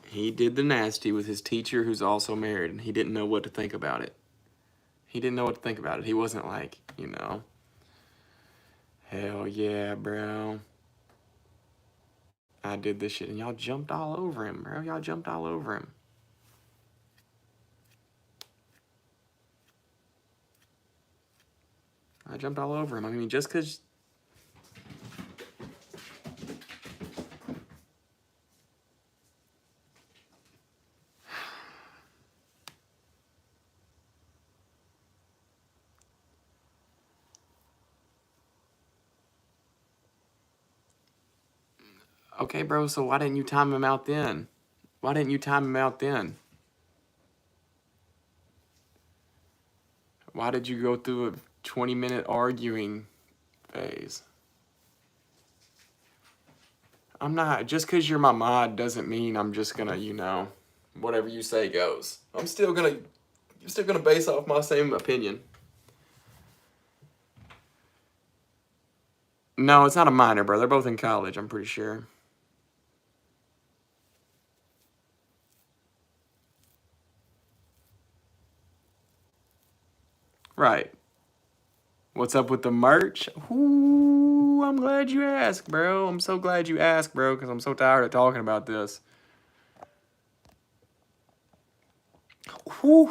he did the nasty with his teacher who's also married, and he didn't know what to think about it. He didn't know what to think about it. He wasn't like, you know, hell yeah, bro. I did this shit, and y'all jumped all over him, bro. Y'all jumped all over him. I jumped all over him. I mean, just because... Okay, bro, so why didn't you time him out then? Why didn't you time him out then? Why did you go through a 20-minute arguing phase? I'm not, just because you're my mod doesn't mean I'm just gonna, you know, whatever you say goes. You're still gonna base off my same opinion. No, it's not a minor, bro. They're both in college, I'm pretty sure. Right. What's up with the merch? Ooh, I'm glad you asked, bro. I'm so glad you asked, bro, because I'm so tired of talking about this. New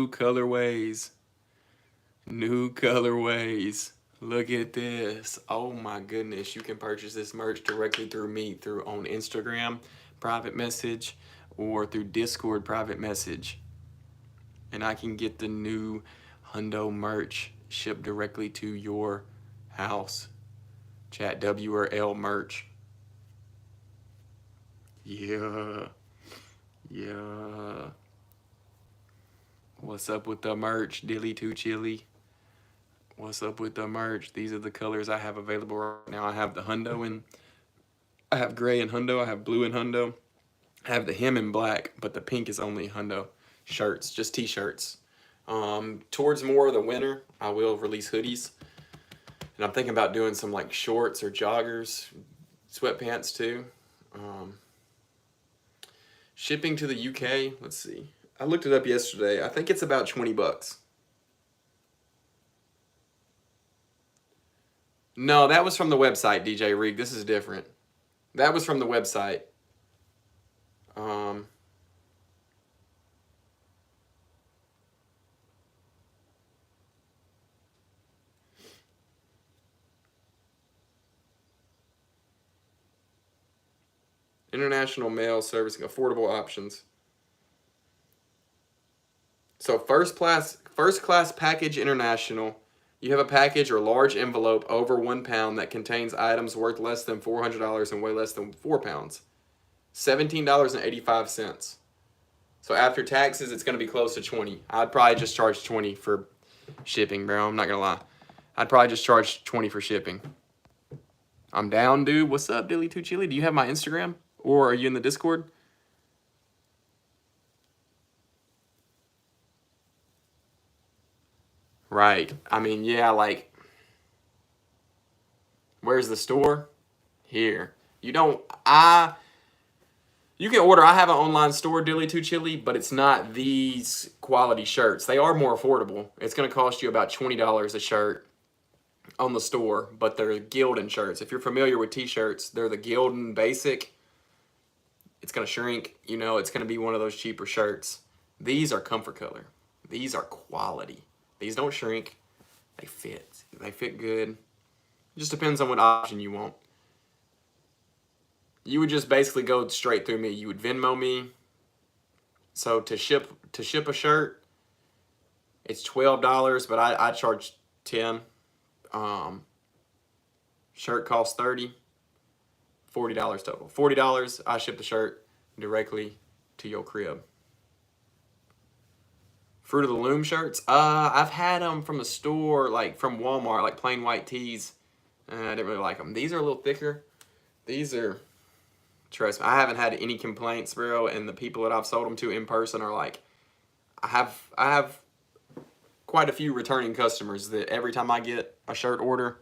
colorways. New colorways. Look at this. Oh my goodness. You can purchase this merch directly through me on Instagram, private message, or through Discord private message. And I can get the new Hundo merch shipped directly to your house. Chat W or L merch. Yeah. Yeah. What's up with the merch? Dilly too chilly. What's up with the merch? These are the colors I have available right now. I have the hundo and I have gray and hundo. I have blue and hundo. I have the hem in black, but the pink is only hundo shirts, just t-shirts. Towards more of the winter, I will release hoodies. And I'm thinking about doing some like shorts or joggers, sweatpants too. Shipping to the UK, let's see. I looked it up yesterday. I think it's about 20 bucks. No, that was from the website, DJ Rig. This is different. That was from the website. International mail servicing, affordable options. So first class package international. You have a package or large envelope over 1 pound that contains items worth less than $400 and weigh less than 4 pounds. $17.85. So after taxes, it's going to be close to 20. I'd probably just charge 20 for shipping, bro. I'm not going to lie. I'd probably just charge 20 for shipping. I'm down, dude. What's up, Dilly2Chili? Do you have my Instagram? Or are you in the Discord? Right. I mean, yeah, like, where's the store? Here. You can order. I have an online store, Dilly2Chili, but it's not these quality shirts. They are more affordable. It's going to cost you about $20 a shirt on the store, but they're Gildan shirts. If you're familiar with t-shirts, they're the Gildan Basic. It's going to shrink. You know, it's going to be one of those cheaper shirts. These are comfort color. These are quality. These don't shrink. They fit. They fit good. It just depends on what option you want. You would just basically go straight through me. You would Venmo me. So to ship a shirt, it's $12, but I charge $10. Shirt costs $30. $40 total. $40. I ship the shirt directly to your crib. Fruit of the Loom shirts. I've had them from a store, like from Walmart, like plain white tees. I didn't really like them. These are a little thicker. These are, trust me, I haven't had any complaints, bro. And the people that I've sold them to in person are like, I have quite a few returning customers that every time I get a shirt order,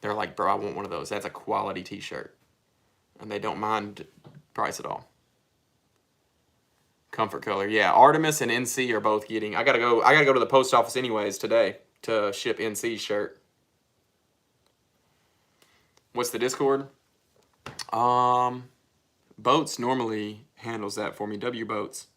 they're like, bro, I want one of those. That's a quality t-shirt. And they don't mind price at all. Comfort color. Yeah, Artemis and NC are both getting. I gotta go to the post office anyways today to ship NC's shirt. What's the Discord? Boats normally handles that for me. W Boats.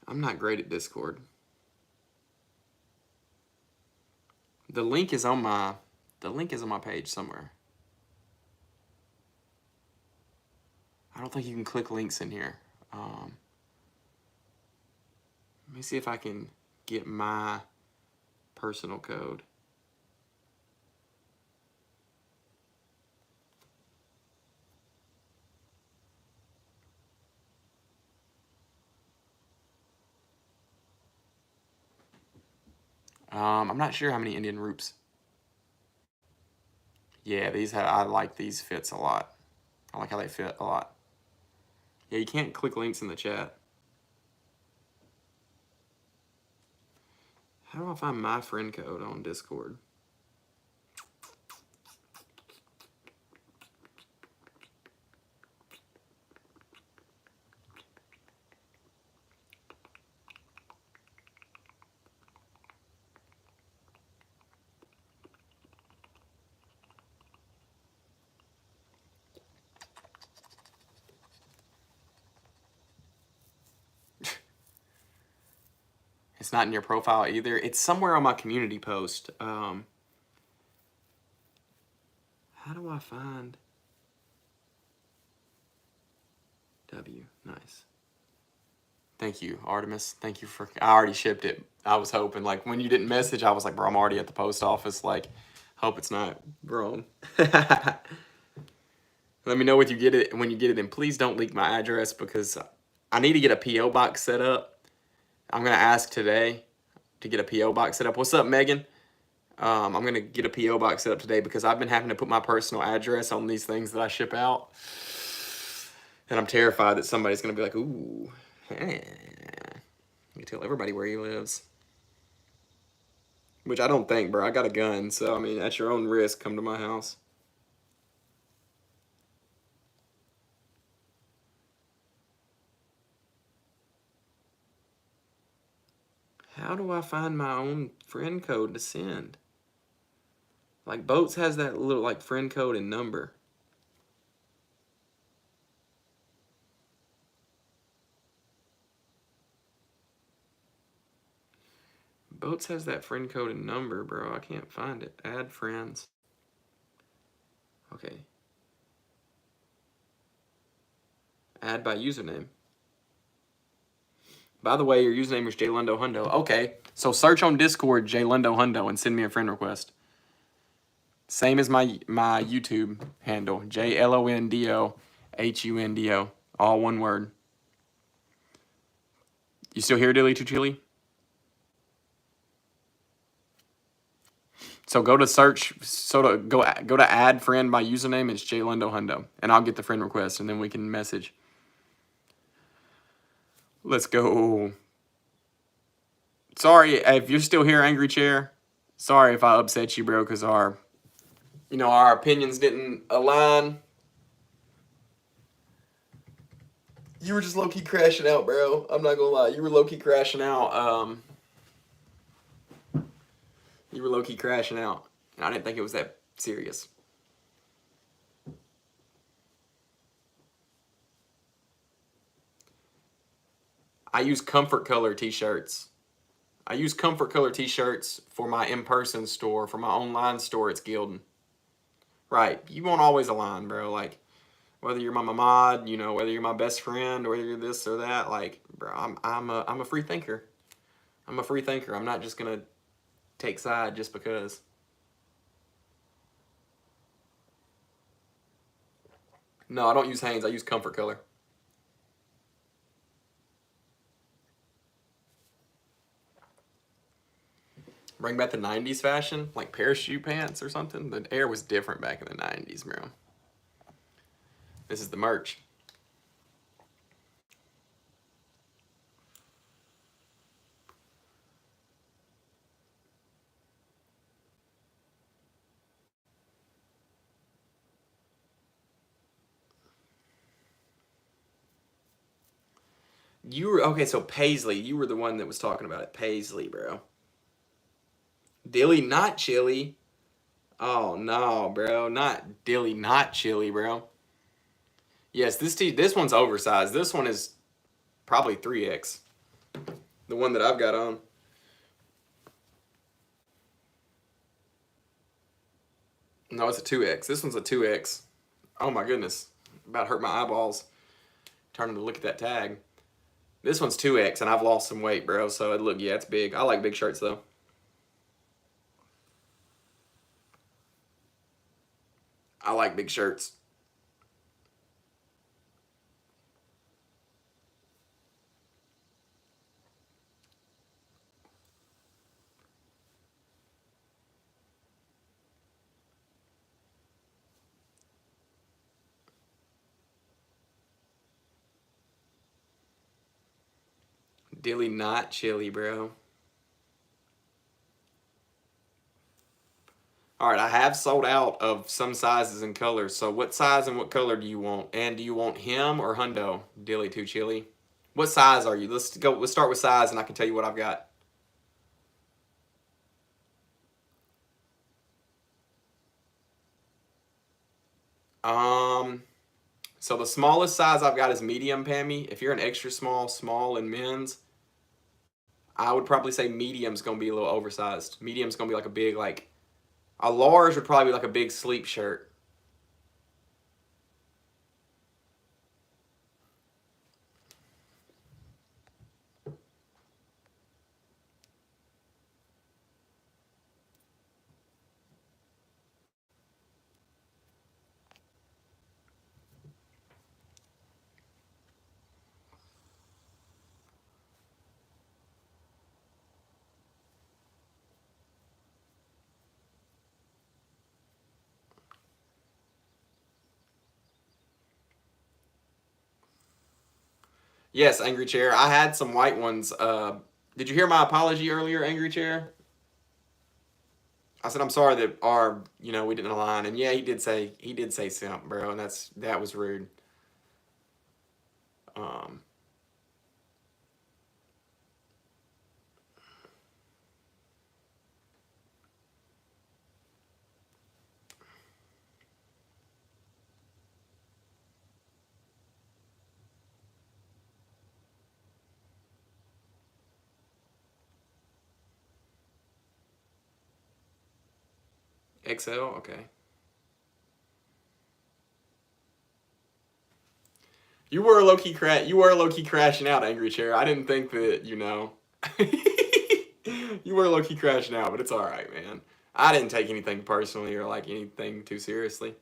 I'm not great at Discord. The link is on my page somewhere. I don't think you can click links in here. Let me see if I can get my personal code. I'm not sure how many Indian roops. Yeah, I like these fits a lot. I like how they fit a lot. Yeah, you can't click links in the chat. How do I find my friend code on Discord? It's not in your profile either. It's somewhere on my community post. How do I find W? Nice. Thank you, Artemis. Thank you for. I already shipped it. I was hoping, like, when you didn't message, I was like, bro, I'm already at the post office. Like, hope it's not wrong. Let me know when you get it. And please don't leak my address because I need to get a PO box set up. I'm gonna ask today to get a PO box set up. What's up, Megan? I'm gonna get a PO box set up today because I've been having to put my personal address on these things that I ship out, and I'm terrified that somebody's gonna be like, "Ooh, you tell everybody where he lives." Which I don't think, bro. I got a gun, so I mean, at your own risk, come to my house. How do I find my own friend code to send? Like, Boats has that little, like, friend code and number. Boats has that friend code and number, bro. I can't find it. Add friends. Okay. Add by username. By the way, your username is JLundoHundo. Okay. So search on Discord JLundoHundo and send me a friend request. Same as my YouTube handle. JLONDOHUNDO. All one word. You still here, Dilly to Chili? So go to search. So go to add friend by username. It's JLundoHundo, and I'll get the friend request, and then we can message. Let's go. Sorry if you're still here, Angry Chair. Sorry if I upset you, bro, because our opinions didn't align. You were just low-key crashing out, bro. I'm not gonna lie. You were low-key crashing out. You were low-key crashing out. And I didn't think it was that serious. I use Comfort Color t-shirts. I use Comfort Color t-shirts for my in-person store. For my online store, it's Gildan. Right. You won't always align, bro. Like, whether you're my mod, whether you're my best friend, or whether you're this or that, like, bro, I'm a free thinker. I'm a free thinker. I'm not just gonna take side just because. No, I don't use Hanes. I use Comfort Color. Bring back the 90s fashion, like parachute pants or something. The air was different back in the 90s, bro. This is the merch. You were okay, so Paisley, you were the one that was talking about it. Paisley, bro. Dilly not chili. Oh no, bro. Not Dilly not chili, bro. Yes, this one's oversized. This one is probably 3X. The one that I've got on. No, it's a 2X. This one's a 2X. Oh my goodness. About to hurt my eyeballs. Turning to look at that tag. This one's 2X, and I've lost some weight, bro. So yeah, it's big. I like big shirts though. I like big shirts. Dilly not chili, bro. All right, I have sold out of some sizes and colors. So what size and what color do you want? And do you want him or Hundo? Dilly too chili. What size are you? Let's start with size, and I can tell you what I've got. So the smallest size I've got is medium, Pammy. If you're an extra small in men's, I would probably say medium's gonna be a little oversized. Medium's gonna be like a big, like a large would probably be like a big sleep shirt. Yes, Angry Chair. I had some white ones. Did you hear my apology earlier, Angry Chair? I said I'm sorry that we didn't align. And yeah, he did say simp, bro, and that was rude. Um, XL, okay. You were low key crashing out, Angry Chair. I didn't think that you were low key crashing out, but it's all right, man. I didn't take anything personally or like anything too seriously.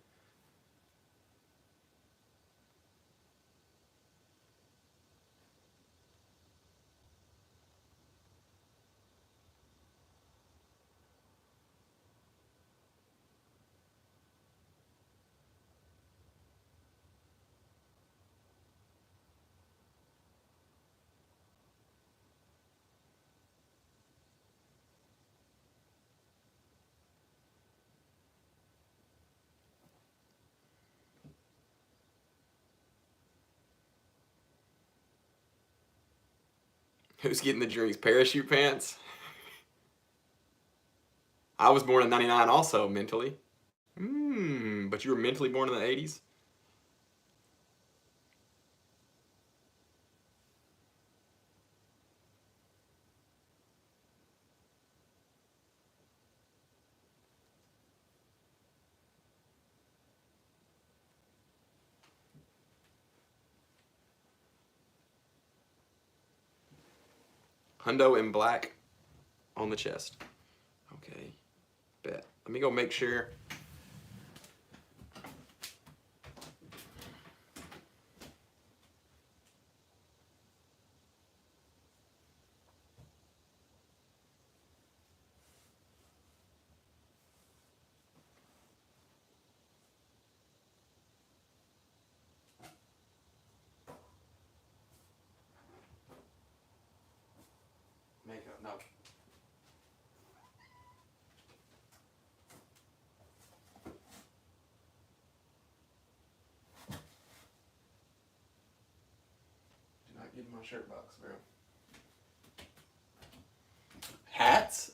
Who's getting the drinks? Parachute pants. I was born in '99, also mentally. But you were mentally born in the '80s. Hundo in black on the chest. Okay, bet. Let me go make sure. Makeup, no. Do not give my shirt box, bro. Hats?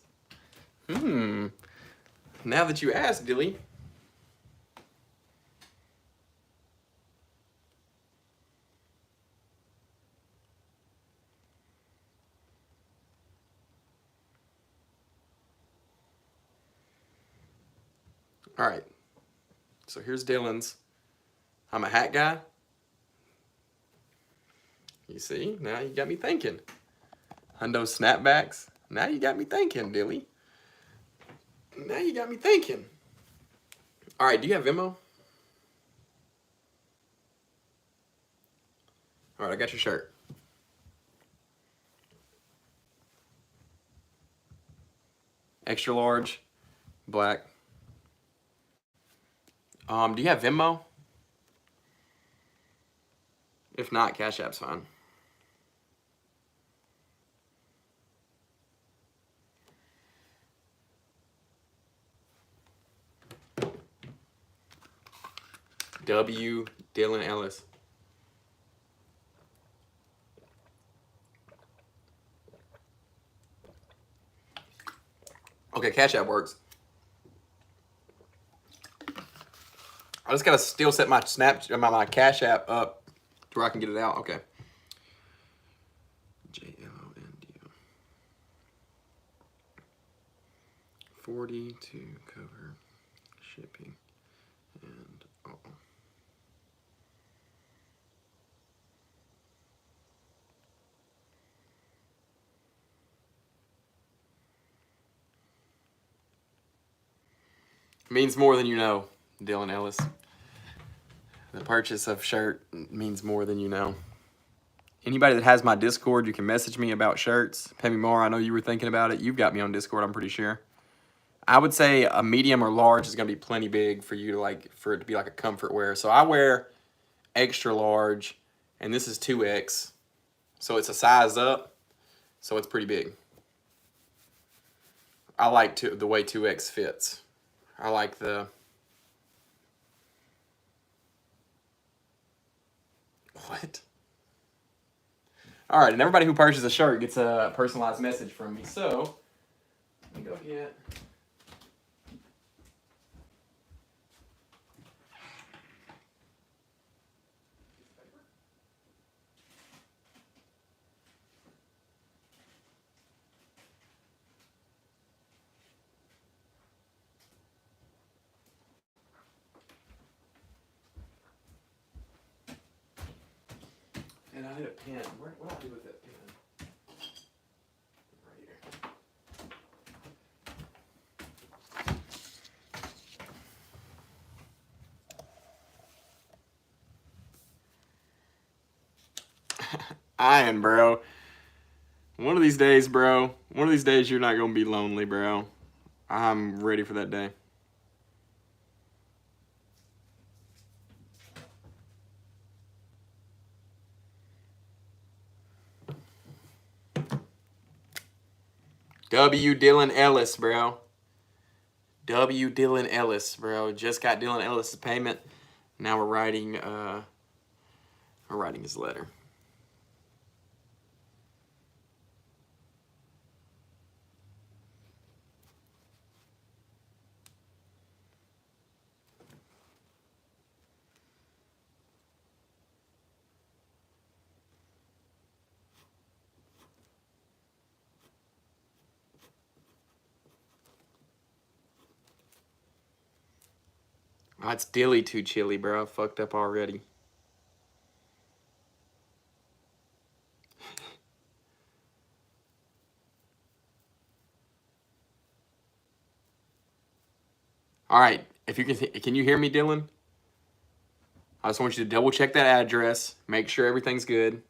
Now that you ask, Dilly. All right. So here's Dylan's. I'm a hat guy. You see? Now you got me thinking. Hundo snapbacks. Now you got me thinking, Dilly. Now you got me thinking. All right, do you have Venmo? All right, I got your shirt. Extra large, black. Do you have Venmo? If not, Cash App's fine. W. Dylan Ellis. Okay, Cash App works. I just gotta still set my my Cash App up to where I can get it out. Okay. JLONDO. 40 to cover shipping and all. Means more than you know, Dylan Ellis. The purchase of shirt means more than you know. Anybody that has my Discord, you can message me about shirts. Pay me more. I know you were thinking about it. You've got me on Discord, I'm pretty sure. I would say a medium or large is going to be plenty big for you to for it to be like a comfort wear. So I wear extra large, and this is 2X. So it's a size up, so it's pretty big. I like the way 2X fits. I like the... What? All right, and everybody who purchases a shirt gets a personalized message from me. So, let me go get... And I need a pen. What do I do with that pen? Right here. Iron, bro. One of these days, bro. One of these days, you're not gonna be lonely, bro. I'm ready for that day. W. Dylan Ellis, bro. W. Dylan Ellis, bro. Just got Dylan Ellis's payment. Now we're writing his letter. Oh, it's Dilly too chilly, bro. I fucked up already. All right, if you can you hear me, Dylan? I just want you to double check that address, make sure everything's good.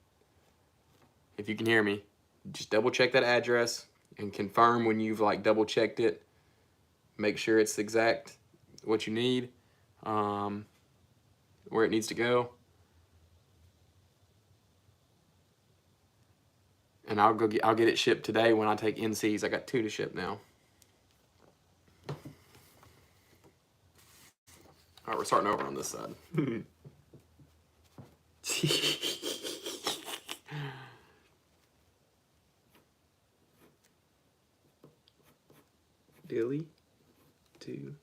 If you can hear me, just double check that address and confirm when you've like double checked it. Make sure it's exact what you need, where it needs to go. And I'll get it shipped today when I take NCs. I got 2 to ship now. All right, we're starting over on this side. Dilly 2.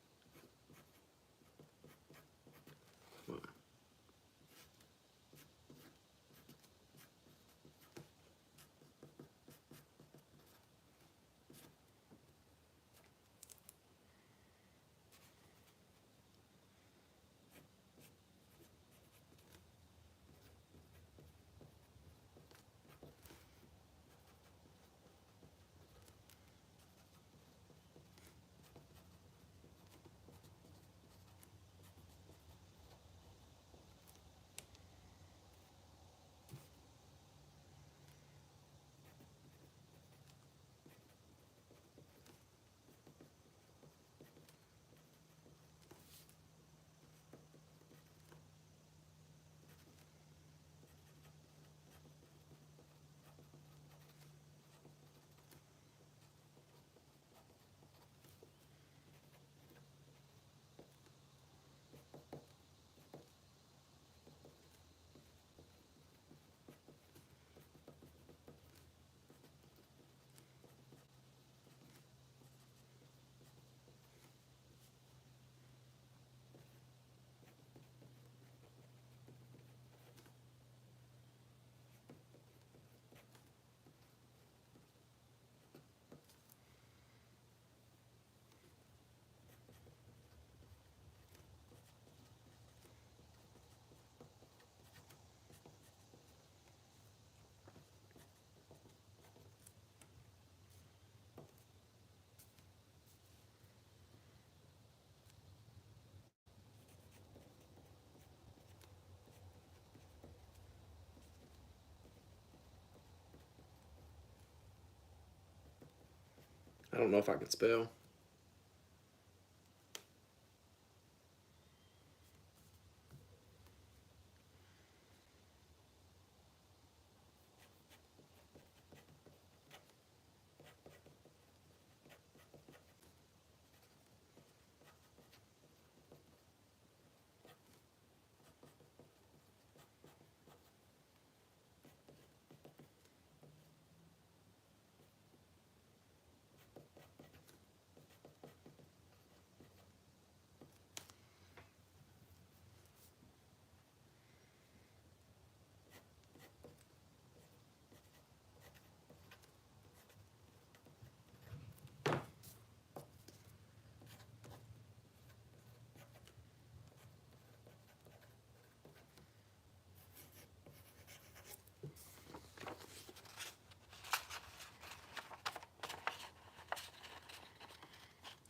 I don't know if I can spell.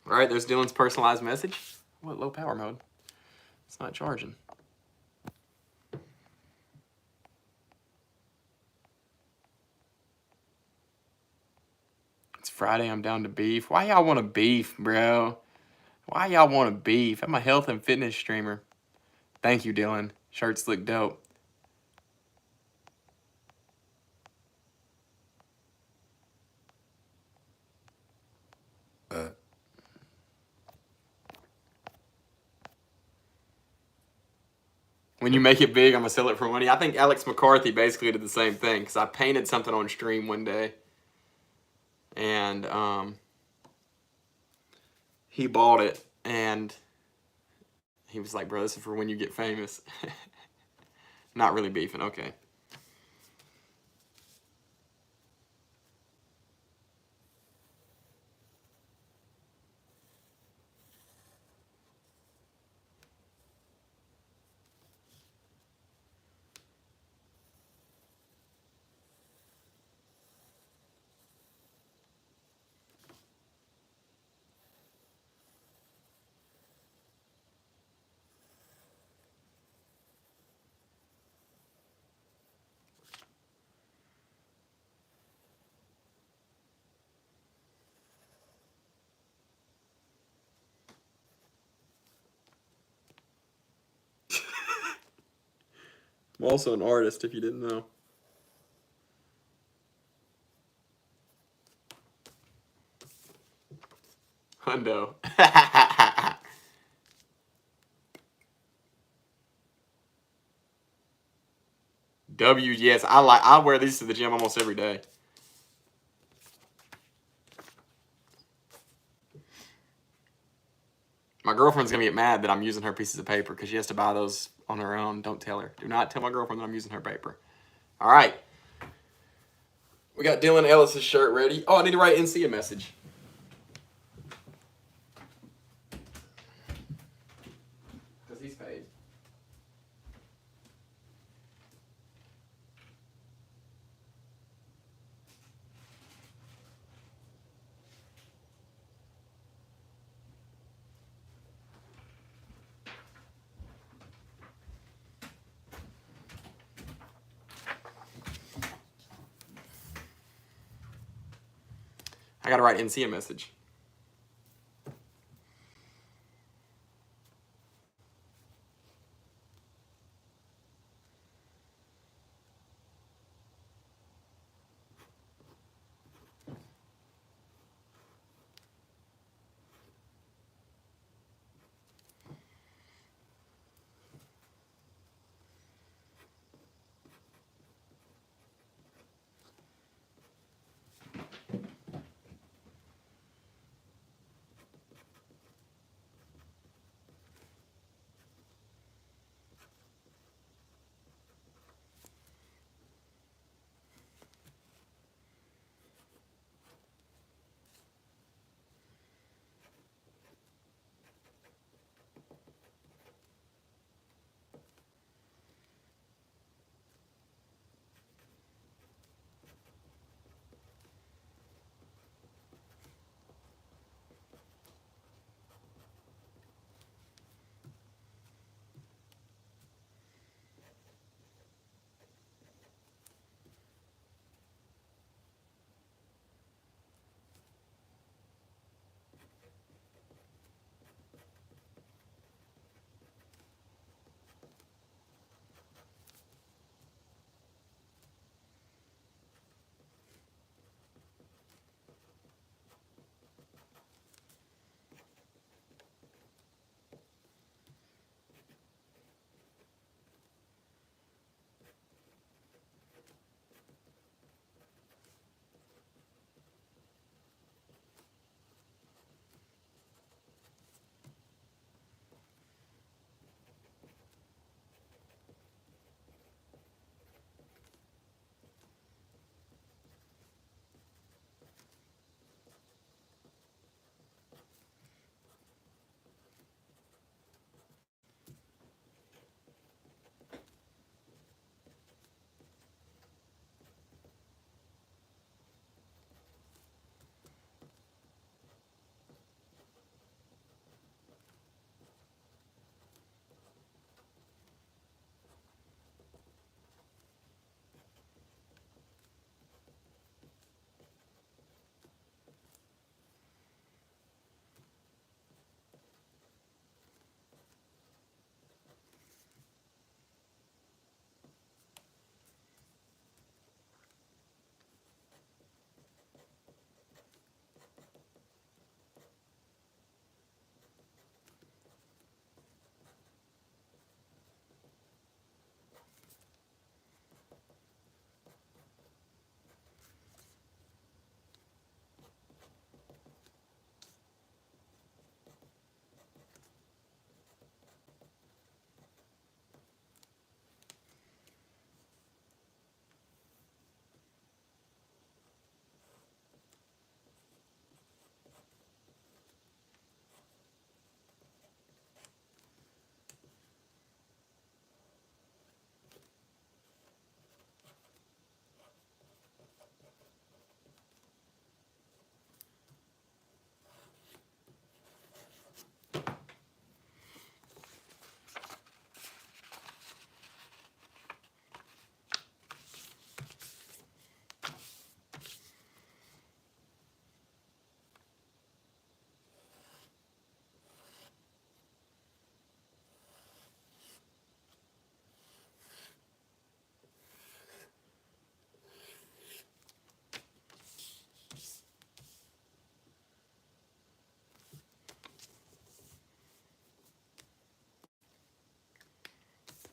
All right, there's Dylan's personalized message. What, low power mode? It's not charging. It's Friday, I'm down to beef. Why y'all want to beef, bro? Why y'all want to beef? I'm a health and fitness streamer. Thank you, Dylan. Shirts look dope. When you make it big, I'm going to sell it for money. I think Alex McCarthy basically did the same thing because I painted something on stream one day. And he bought it. And he was like, bro, this is for when you get famous. Not really beefing. Okay. I'm also an artist, if you didn't know. Hundo. W, yes, I wear these to the gym almost every day. My girlfriend's gonna get mad that I'm using her pieces of paper because she has to buy those on her own. Don't tell her. Do not tell my girlfriend that I'm using her paper. All right. We got Dylan Ellis's shirt ready. Oh, I need to write NC a message. Because he's paid. I gotta write NC a message.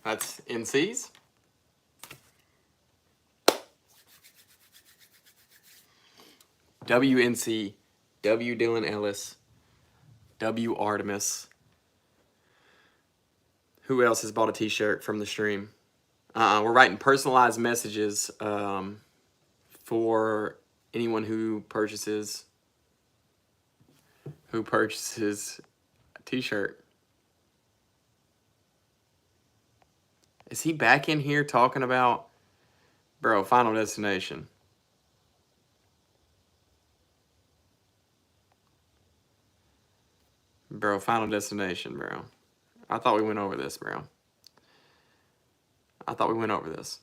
That's NC's. WNC, W Dylan Ellis, W Artemis. Who else has bought a t-shirt from the stream? We're writing personalized messages for anyone who purchases a t-shirt. Is he back in here talking about, bro, Final Destination? Bro, Final Destination, bro. I thought we went over this, bro. I thought we went over this.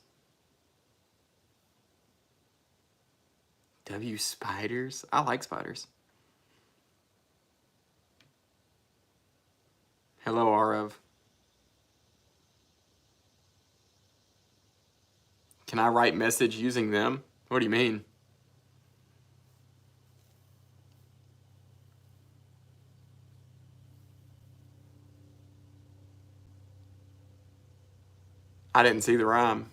W spiders? I like spiders. Hello, Arav. Can I write message using them? What do you mean? I didn't see the rhyme.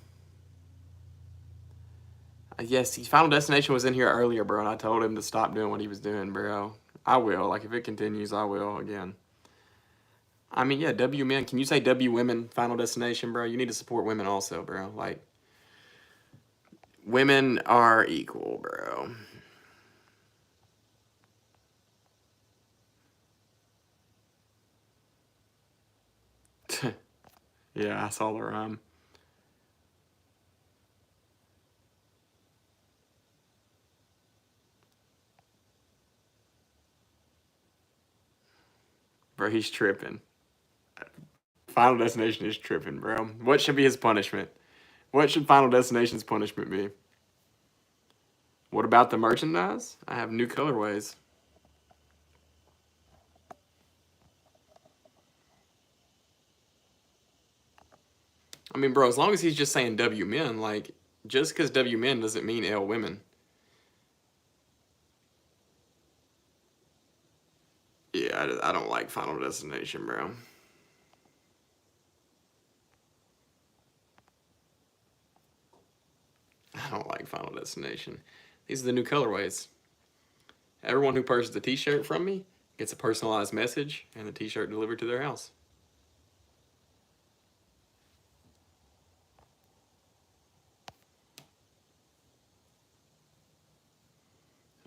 Yes, Final Destination was in here earlier, bro, and I told him to stop doing what he was doing, bro. I will. Like, if it continues, I will again. I mean, yeah, W men. Can you say W women Final Destination, bro? You need to support women also, bro. Like, women are equal, bro. Yeah, I saw the rhyme. Bro, he's tripping. Final Destination is tripping, bro. What should be his punishment? What should Final Destination's punishment be? What about the merchandise? I have new colorways. I mean, bro, as long as he's just saying W men, like, just because W men doesn't mean L women. Yeah, I don't like Final Destination, bro. I don't like Final Destination. These are the new colorways. Everyone who purchases a t-shirt from me gets a personalized message and the t-shirt delivered to their house.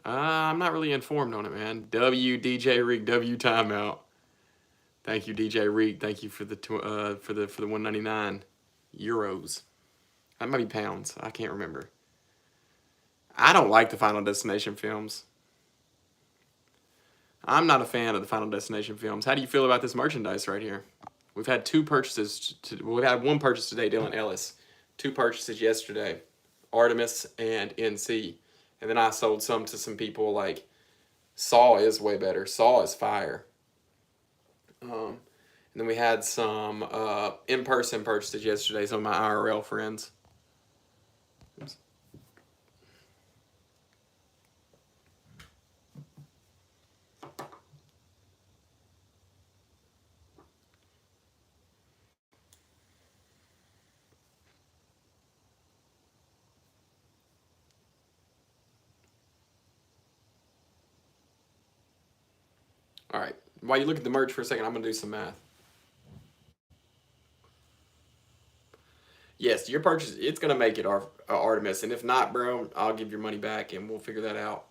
I'm not really informed on it, man. W DJ Reek, W timeout. Thank you, DJ Reek. Thank you for the 199 euros. That might be pounds. I can't remember. I don't like the Final Destination films. I'm not a fan of the Final Destination films. How do you feel about this merchandise right here? We've had two purchases. We've had one purchase today, Dylan Ellis. Two purchases yesterday, Artemis and NC. And then I sold some to some people like Saw is way better. Saw is fire. And then we had some in-person purchases yesterday, some of my IRL friends. Oops. All right. While you look at the merch for a second, I'm going to do some math. Yes, your purchase, it's going to make it Artemis. And if not, bro, I'll give your money back and we'll figure that out.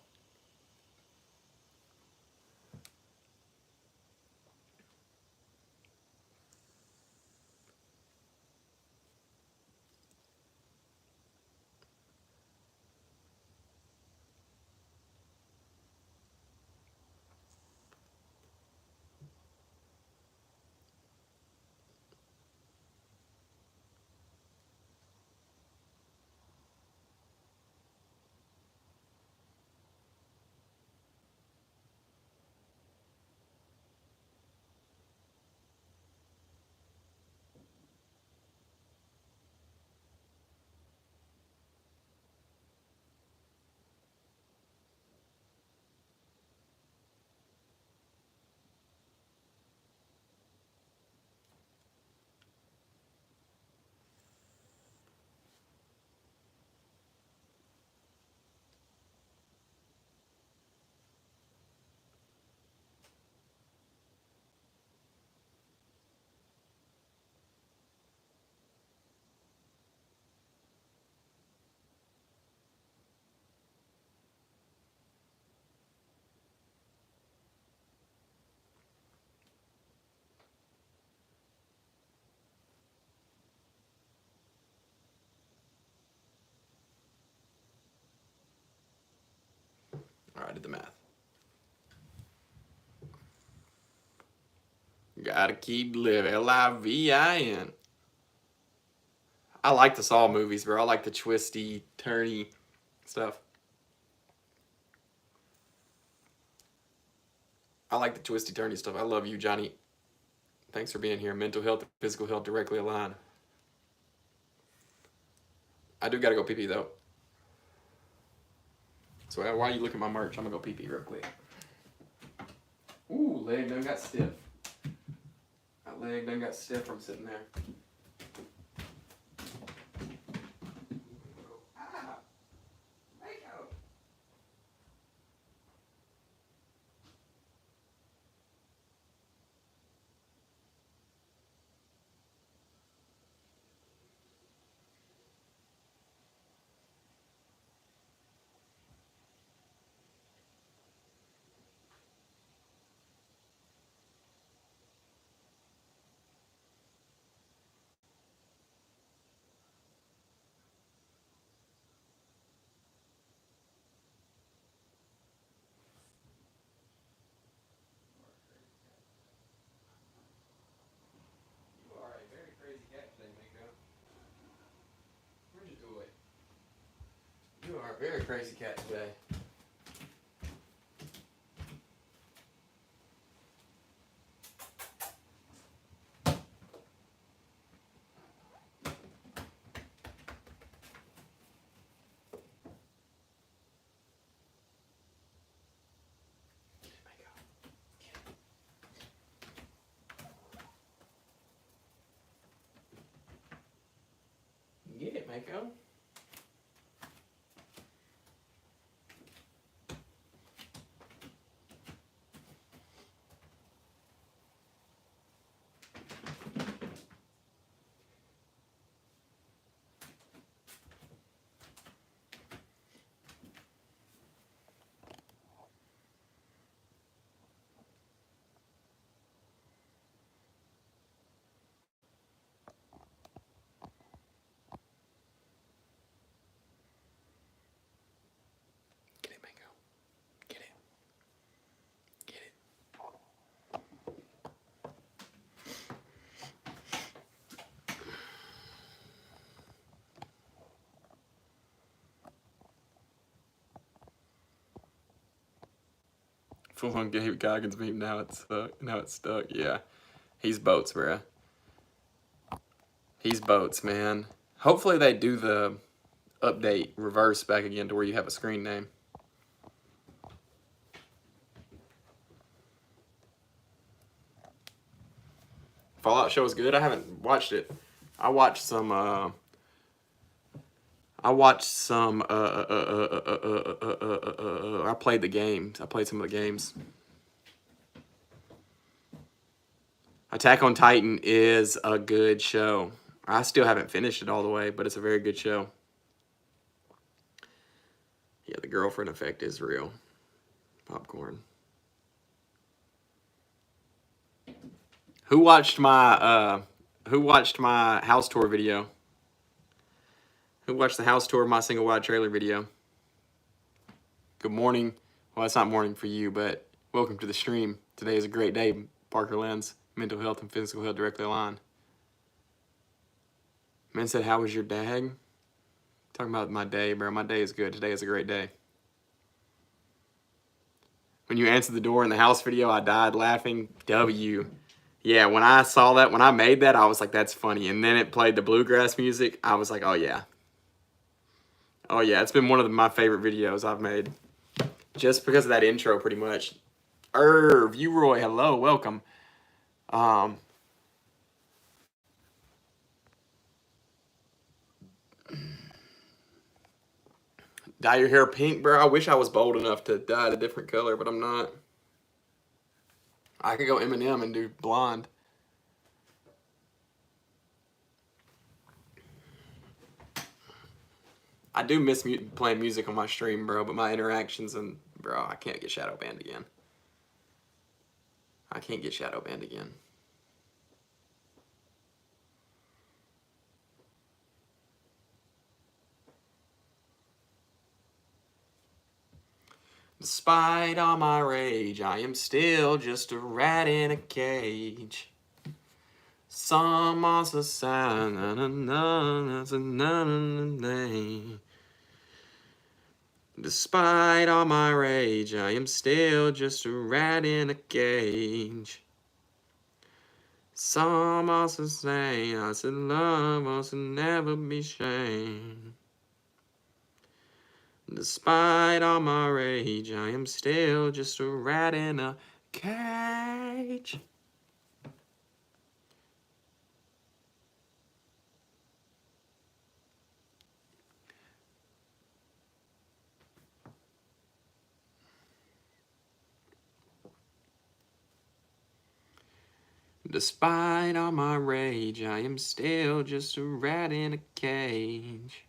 I did the math. Gotta keep living. Livin. I like the Saw movies, bro. I like the twisty, turny stuff. I like the twisty, turny stuff. I love you, Johnny. Thanks for being here. Mental health and physical health directly aligned. I do gotta go pee-pee, though. So while you look at my merch, I'm gonna go pee-pee real quick. Ooh, leg done got stiff. That leg done got stiff from sitting there. You are a very crazy cat today. Get it, Mako. Get it, Mako. Get it. Get it. Full on Gabe Goggins meme. Now it's stuck. Yeah, he's boats, bruh. He's boats, man. Hopefully they do the update reverse back again to where you have a screen name. Fallout show is good. I haven't watched it. I watched some. I played the games. I played some of the games. Attack on Titan is a good show. I still haven't finished it all the way, but it's a very good show. Yeah, the girlfriend effect is real. Popcorn. Who watched my house tour video? Who watched the house tour of my single wide trailer video? Good morning. Well, it's not morning for you, but welcome to the stream. Today is a great day, Parker Lens. Mental health and physical health directly aligned. Man said, how was your dag? Talking about my day, bro. My day is good. Today is a great day. When you answered the door in the house video, I died laughing. W. Yeah, when I saw that, when I made that, I was like, that's funny. And then it played the bluegrass music. I was like, oh, yeah. Oh, yeah. It's been one of my favorite videos I've made. Just because of that intro, pretty much. View Roy, hello, welcome. Dye your hair pink, bro. I wish I was bold enough to dye it a different color, but I'm not. I could go Eminem and do blonde. I do miss playing music on my stream, bro, but my interactions and, bro, I can't get shadow banned again. I can't get shadow banned again. Despite all my rage, I am still just a rat in a cage. Some monster sound, na na na na na na. Despite all my rage, I am still just a rat in a cage. Some also say, I said love must never be shamed. Despite all my rage, I am still just a rat in a cage. Despite all my rage, I am still just a rat in a cage.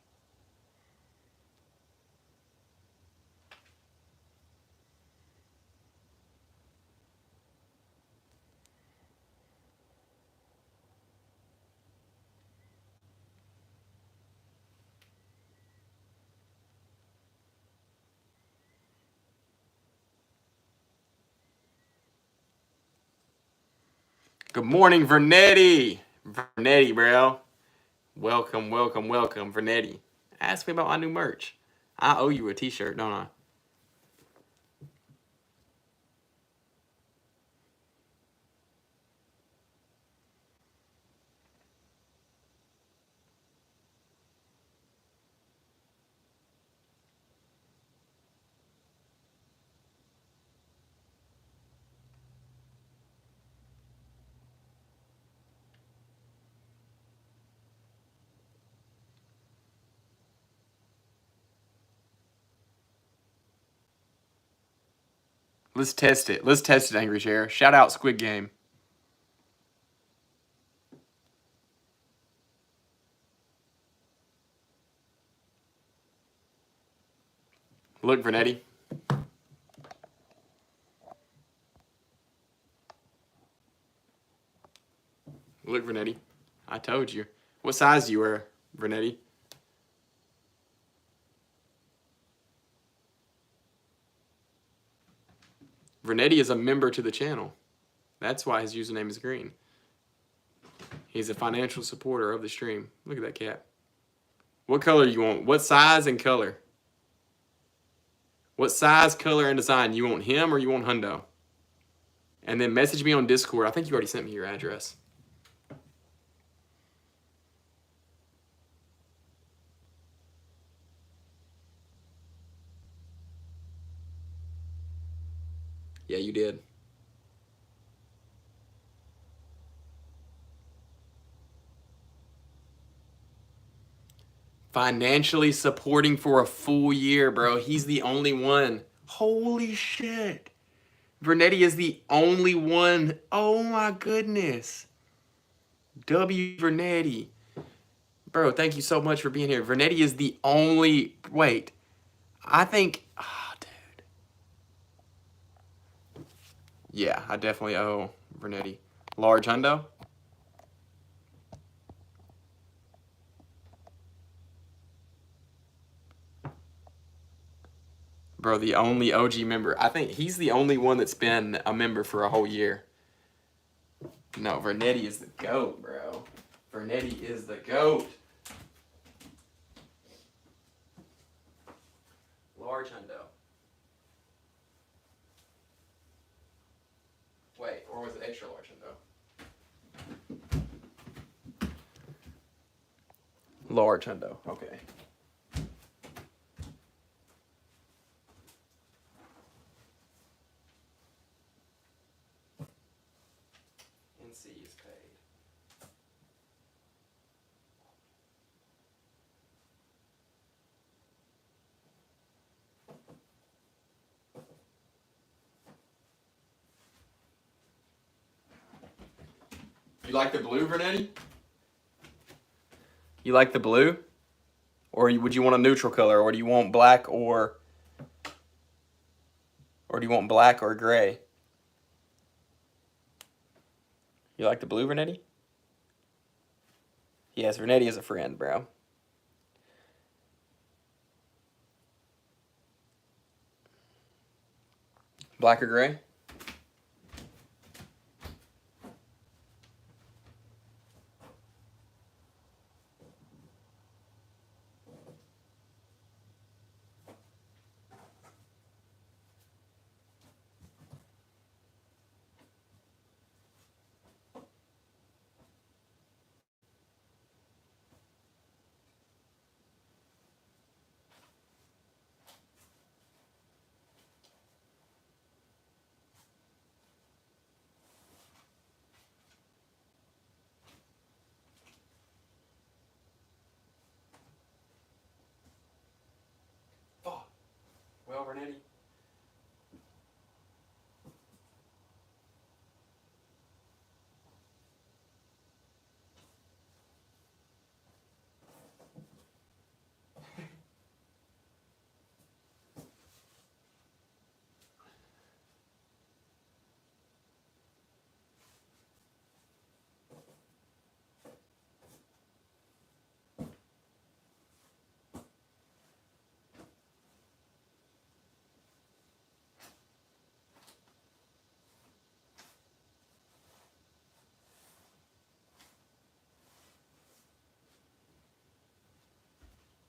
Good morning, Vernetti. Vernetti, bro. Welcome, welcome, welcome, Vernetti. Ask me about my new merch. I owe you a t-shirt, don't I? Let's test it. Let's test it, Angry Chair. Shout out Squid Game. Look, Vernetti. Look, Vernetti. I told you. What size do you wear, Vernetti? Vernetti is a member to the channel. That's why his username is green. He's a financial supporter of the stream. Look at that cat. What color you want? What size and color? What size, color, and design? You want him or you want Hundo? And then message me on Discord. I think you already sent me your address. Yeah, you did. Financially supporting for a full year, bro. He's the only one. Holy shit. Vernetti is the only one. Oh my goodness. W Vernetti. Bro, thank you so much for being here. Vernetti is the only. Wait. I think. Oh, dude. Yeah, I definitely owe Vernetti. Large hundo? Bro, the only OG member. I think he's the only one that's been a member for a whole year. No, Vernetti is the GOAT, bro. Vernetti is the GOAT. Large hundo. Wait, or was it extra large hundo? Large hundo, okay. NC is paid. You like the blue, Vernetti? You like the blue? Or would you want a neutral color? Or do you want black or do you want black or gray? You like the blue, Vernetti? Yes, Vernetti is a friend, bro. Black or gray? Oh, well, Renetti.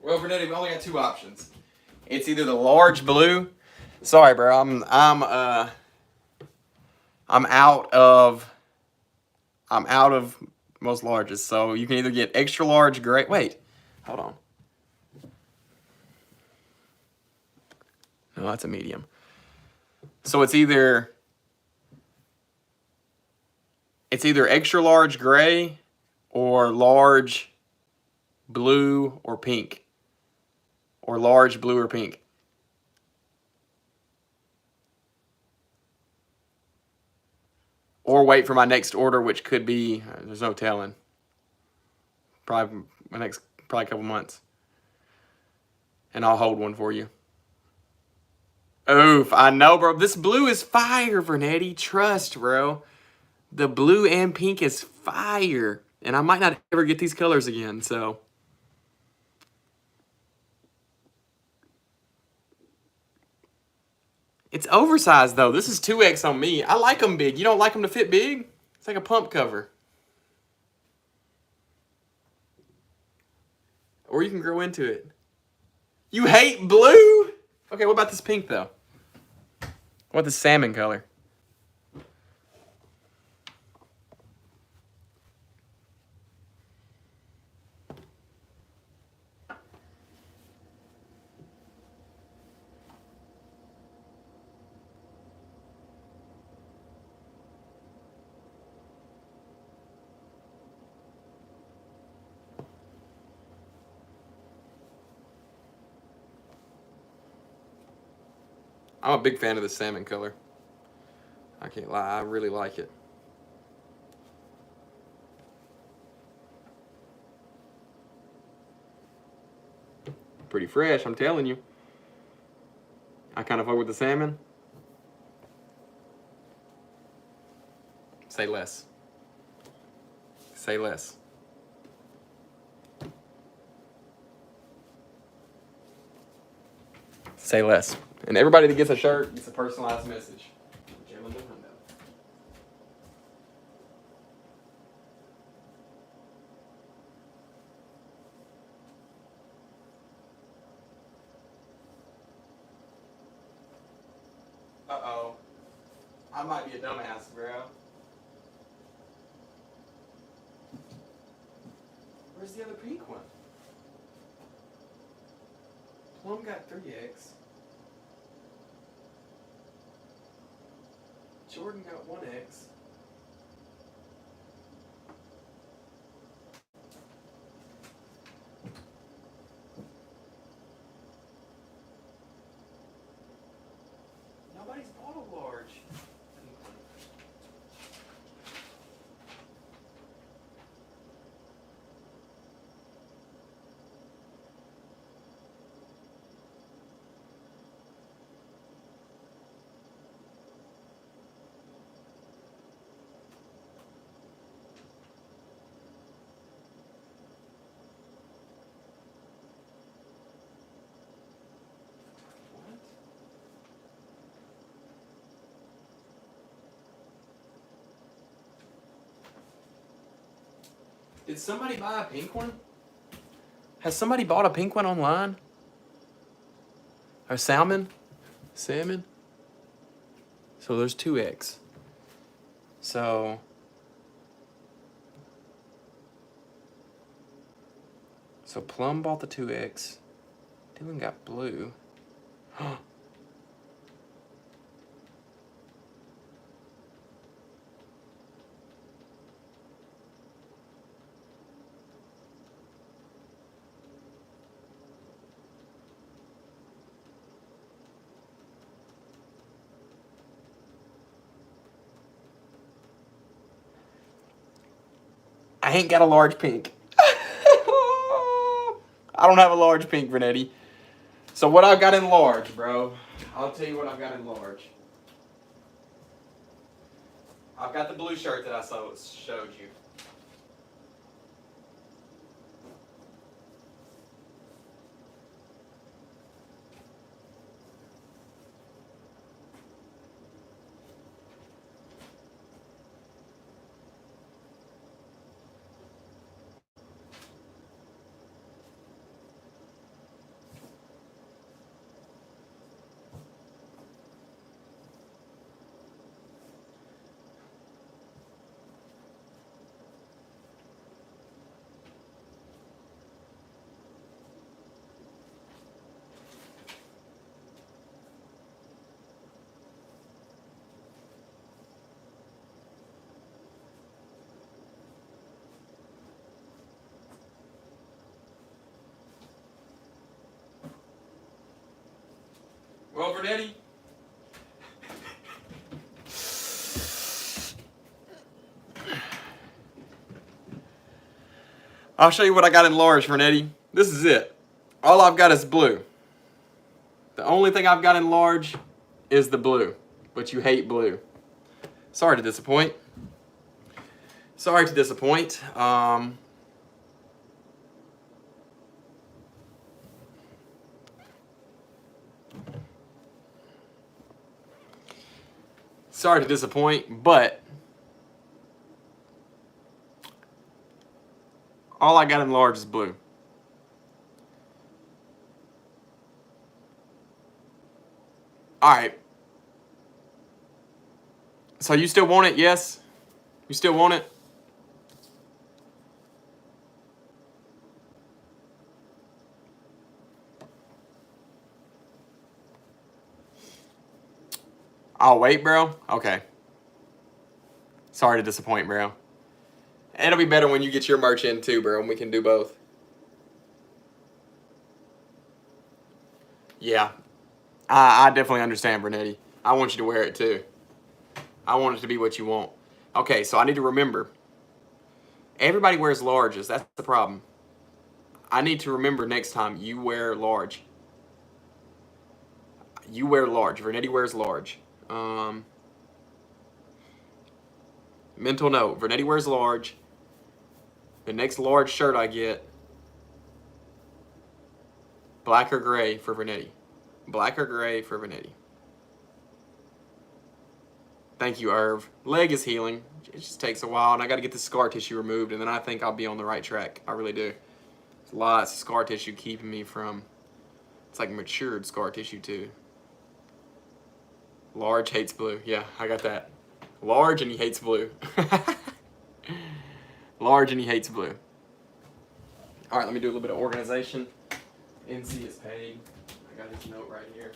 Well, Renetti, we only got two options. It's either the large blue. Sorry, bro. I'm out of most larges. So you can either get extra large gray. Wait, hold on. No, that's a medium. So it's either extra large gray or large blue or pink. Or large blue or pink. Or wait for my next order, which could be, there's no telling. Probably a couple months. And I'll hold one for you. Oof, I know, bro. This blue is fire, Vernetti. Trust, bro. The blue and pink is fire. And I might not ever get these colors again, so. It's oversized, though. This is 2X on me. I like them big. You don't like them to fit big? It's like a pump cover. Or you can grow into it. You hate blue? Okay, what about this pink, though? What about this salmon color? I'm a big fan of the salmon color. I can't lie, I really like it. Pretty fresh, I'm telling you. I kind of fuck with the salmon. Say less. Say less. Say less. And everybody that gets a shirt gets a personalized message. Uh-oh. I might be a dumbass, bro. Where's the other pink one? Plum got 3X. Jordan got 1X. Nobody's bought a large. Did somebody buy a pink one? Has somebody bought a pink one online? Or salmon? Salmon? So there's 2X. So Plum bought the 2X. Dylan got blue. I ain't got a large pink. I don't have a large pink, Vernetti. So what I've got in large, bro. I'll tell you what I've got in large. I've got the blue shirt that I showed you. Well, Vernetti. I'll show you what I got in large, Vernetti. This is it. All I've got is blue. The only thing I've got in large is the blue. But you hate blue. Sorry to disappoint. Sorry to disappoint. Sorry to disappoint, but all I got in large is blue. All right. So you still want it? Yes? You still want it? I'll wait, bro. Okay. Sorry to disappoint, bro. It'll be better when you get your merch in too, bro, and we can do both. Yeah. I definitely understand, Bernetti. I want you to wear it too. I want it to be what you want. Okay, so I need to remember. Everybody wears larges. That's the problem. I need to remember next time you wear large. You wear large. Vernetti wears large. Mental note. Vernetti wears large. The next large shirt I get, black or gray for Vernetti. Black or gray for Vernetti. Thank you, Irv. Leg is healing. It just takes a while, and I got to get the scar tissue removed, and then I think I'll be on the right track. I really do. There's lots of scar tissue keeping me from... It's like matured scar tissue, too. Large hates blue. Yeah, I got that. Large, and he hates blue. Large, and he hates blue. All right, let me do a little bit of organization. NC is paid. I got his note right here.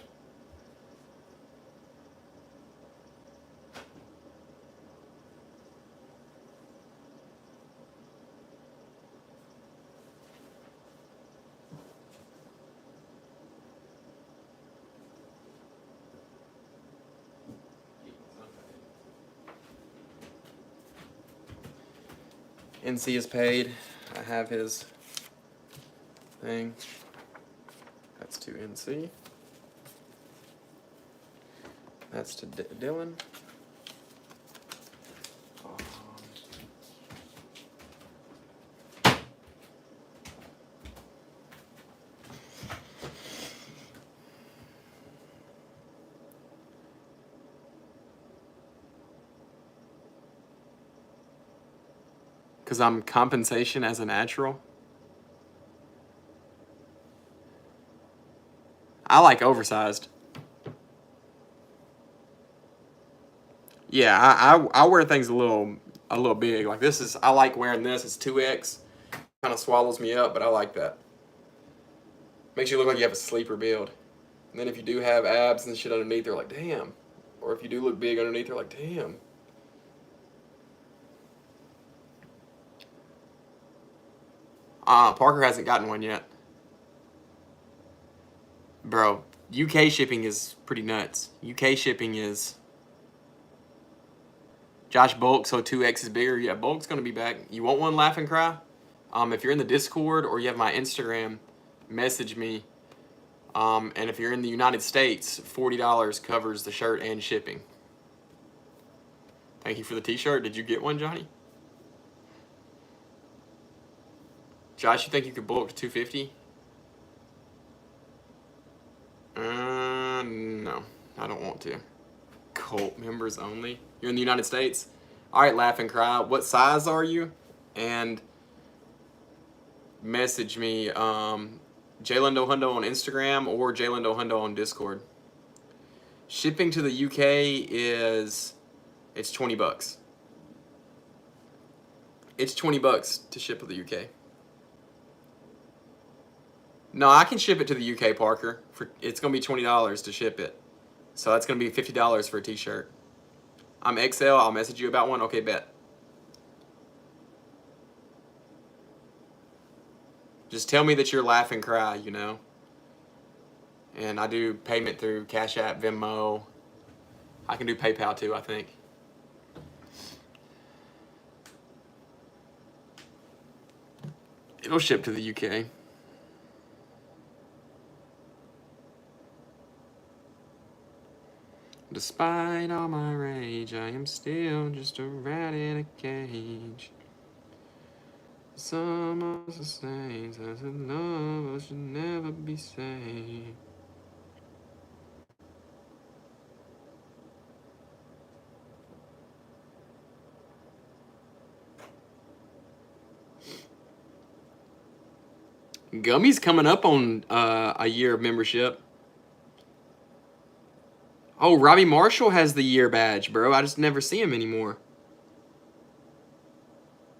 NC is paid. I have his thing. That's to NC. That's to Dylan. Because I'm compensation as a natural. I like oversized. Yeah, I wear things a little big. Like this is, I like wearing this. It's 2X. Kind of swallows me up, but I like that. Makes you look like you have a sleeper build. And then if you do have abs and shit underneath, they're like, damn. Or if you do look big underneath, they're like, damn. Parker hasn't gotten one yet. Bro, UK shipping is pretty nuts. UK shipping is... Josh Bulk, so 2X is bigger. Yeah, Bulk's going to be back. You want one, laugh and cry? If you're in the Discord or you have my Instagram, message me. And if you're in the United States, $40 covers the shirt and shipping. Thank you for the t-shirt. Did you get one, Johnny? Josh, you think you could bulk to 250? No, I don't want to. Cult members only. You're in the United States? All right, laugh and cry. What size are you? And message me Jaylindo Hundo on Instagram or Jaylindo Hundo on Discord. Shipping to the UK it's 20 bucks. It's 20 bucks to ship to the UK. No, I can ship it to the UK, Parker. It's going to be $20 to ship it. So that's going to be $50 for a t-shirt. I'm XL. I'll message you about one. Okay, bet. Just tell me that you're laugh and cry, you know. And I do payment through Cash App, Venmo. I can do PayPal too, I think. It'll ship to the UK. Despite all my rage, I am still just a rat in a cage. Some of the saints as a lover should never be saved. Gummy's coming up on a year of membership. Oh, Robbie Marshall has the year badge, bro. I just never see him anymore.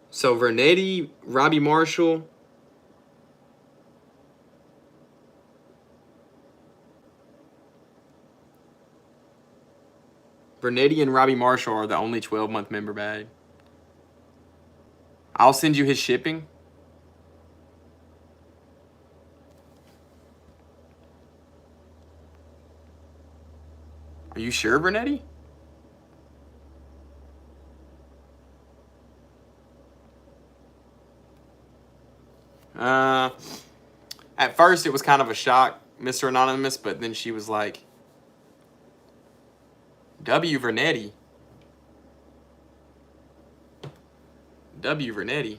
So Vernetti, Robbie Marshall. Vernetti and Robbie Marshall are the only 12-month member badge. I'll send you his shipping. Are you sure, Vernetti? At first it was kind of a shock, Mr. Anonymous, but then she was like, W. Vernetti. W. Vernetti.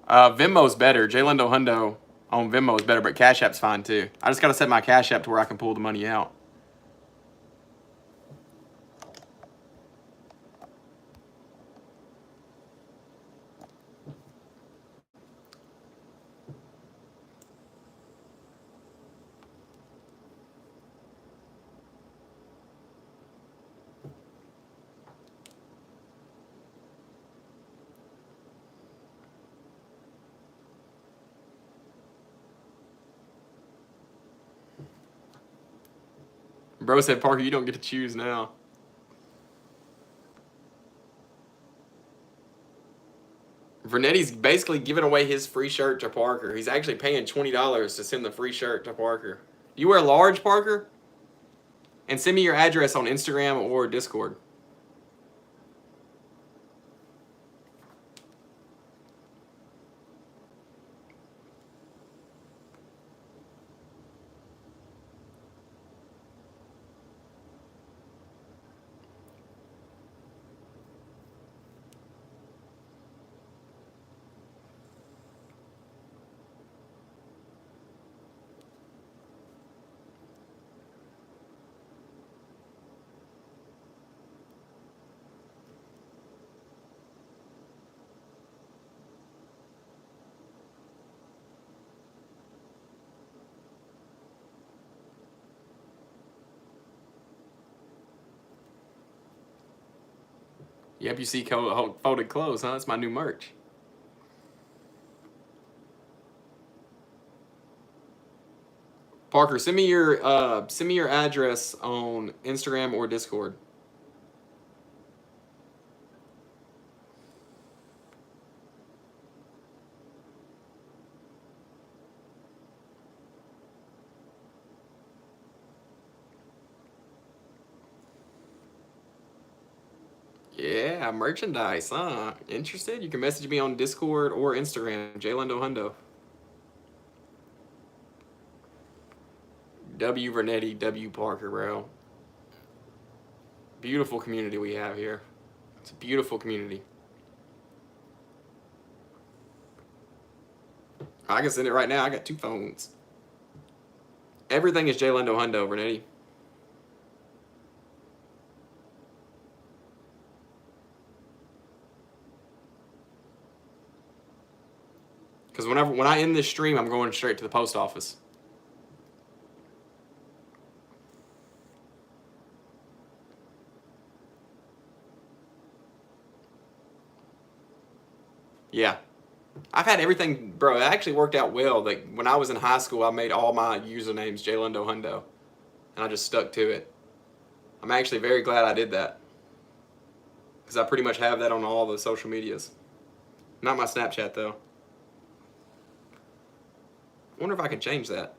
Venmo's better. Jaylindo Hundo on Venmo is better, but Cash App's fine too. I just got to set my Cash App to where I can pull the money out. Bro said, Parker, you don't get to choose now. Vernetti's basically giving away his free shirt to Parker. He's actually paying $20 to send the free shirt to Parker. Do you wear large, Parker? And send me your address on Instagram or Discord. Yep, you see folded clothes, huh? That's my new merch. Parker, send me your address on Instagram or Discord. Yeah, merchandise, huh? Interested? You can message me on Discord or Instagram, Jalendo Hundo. W Vernetti, W Parker, bro. Beautiful community we have here. It's a beautiful community. I can send it right now. I got 2 phones. Everything is Jalendo Hundo, Vernetti. Because when I end this stream, I'm going straight to the post office. Yeah. I've had everything, bro. It actually worked out well. Like when I was in high school, I made all my usernames Jalendo Hundo, and I just stuck to it. I'm actually very glad I did that because I pretty much have that on all the social medias. Not my Snapchat though. I wonder if I can change that.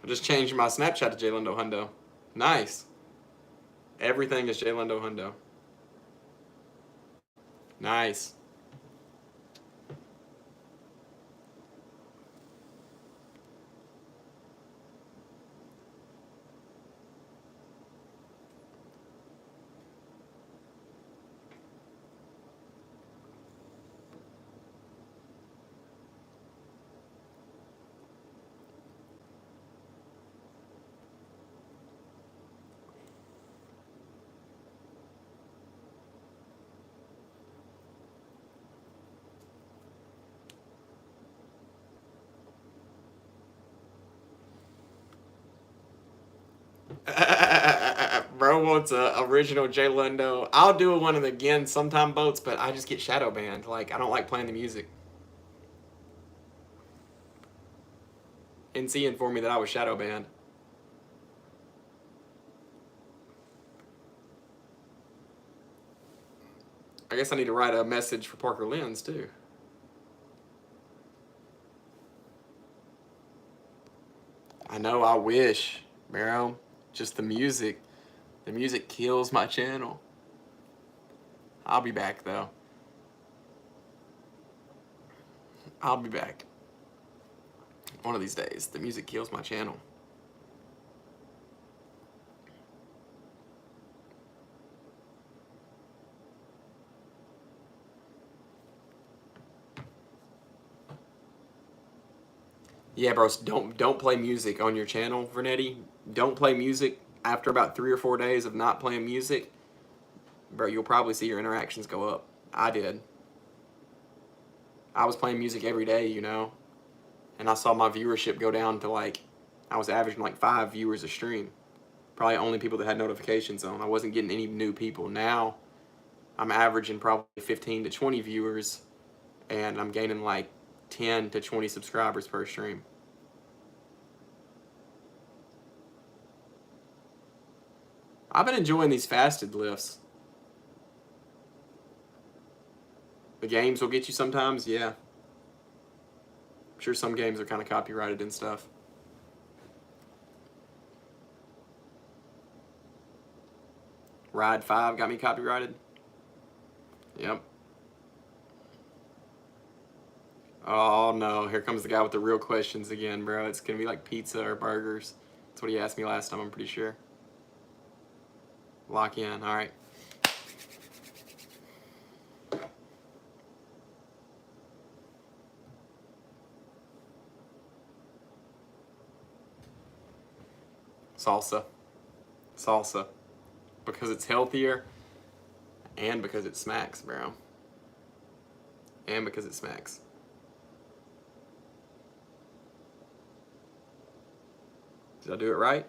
I just changed my Snapchat to Jalendo Hundo. Nice. Everything is Jalendo Hundo. Nice. Bro wants a original Jalendo. I'll do one again sometime, boats, but I just get shadow banned. Like I don't like playing the music. NC informed me that I was shadow banned. I guess I need to write a message for Parker Lenz too. I know, I wish, bro. Just the music. The music kills my channel. I'll be back though. I'll be back. One of these days. The music kills my channel. Yeah, bro. Don't play music on your channel, Vernetti. Don't play music after about 3 or 4 days of not playing music. Bro, you'll probably see your interactions go up. I did. I was playing music every day, you know, and I saw my viewership go down to like, I was averaging like 5 viewers a stream. Probably only people that had notifications on. I wasn't getting any new people. Now I'm averaging probably 15 to 20 viewers, and I'm gaining like 10 to 20 subscribers per stream. I've been enjoying these fasted lifts. The games will get you sometimes, yeah. I'm sure some games are kind of copyrighted and stuff. Ride 5 got me copyrighted. Yep. Oh no, here comes the guy with the real questions again, bro. It's gonna be like pizza or burgers. That's what he asked me last time, I'm pretty sure. Lock in, all right. Salsa. Salsa. Because it's healthier and because it smacks, bro. And because it smacks. Did I do it right?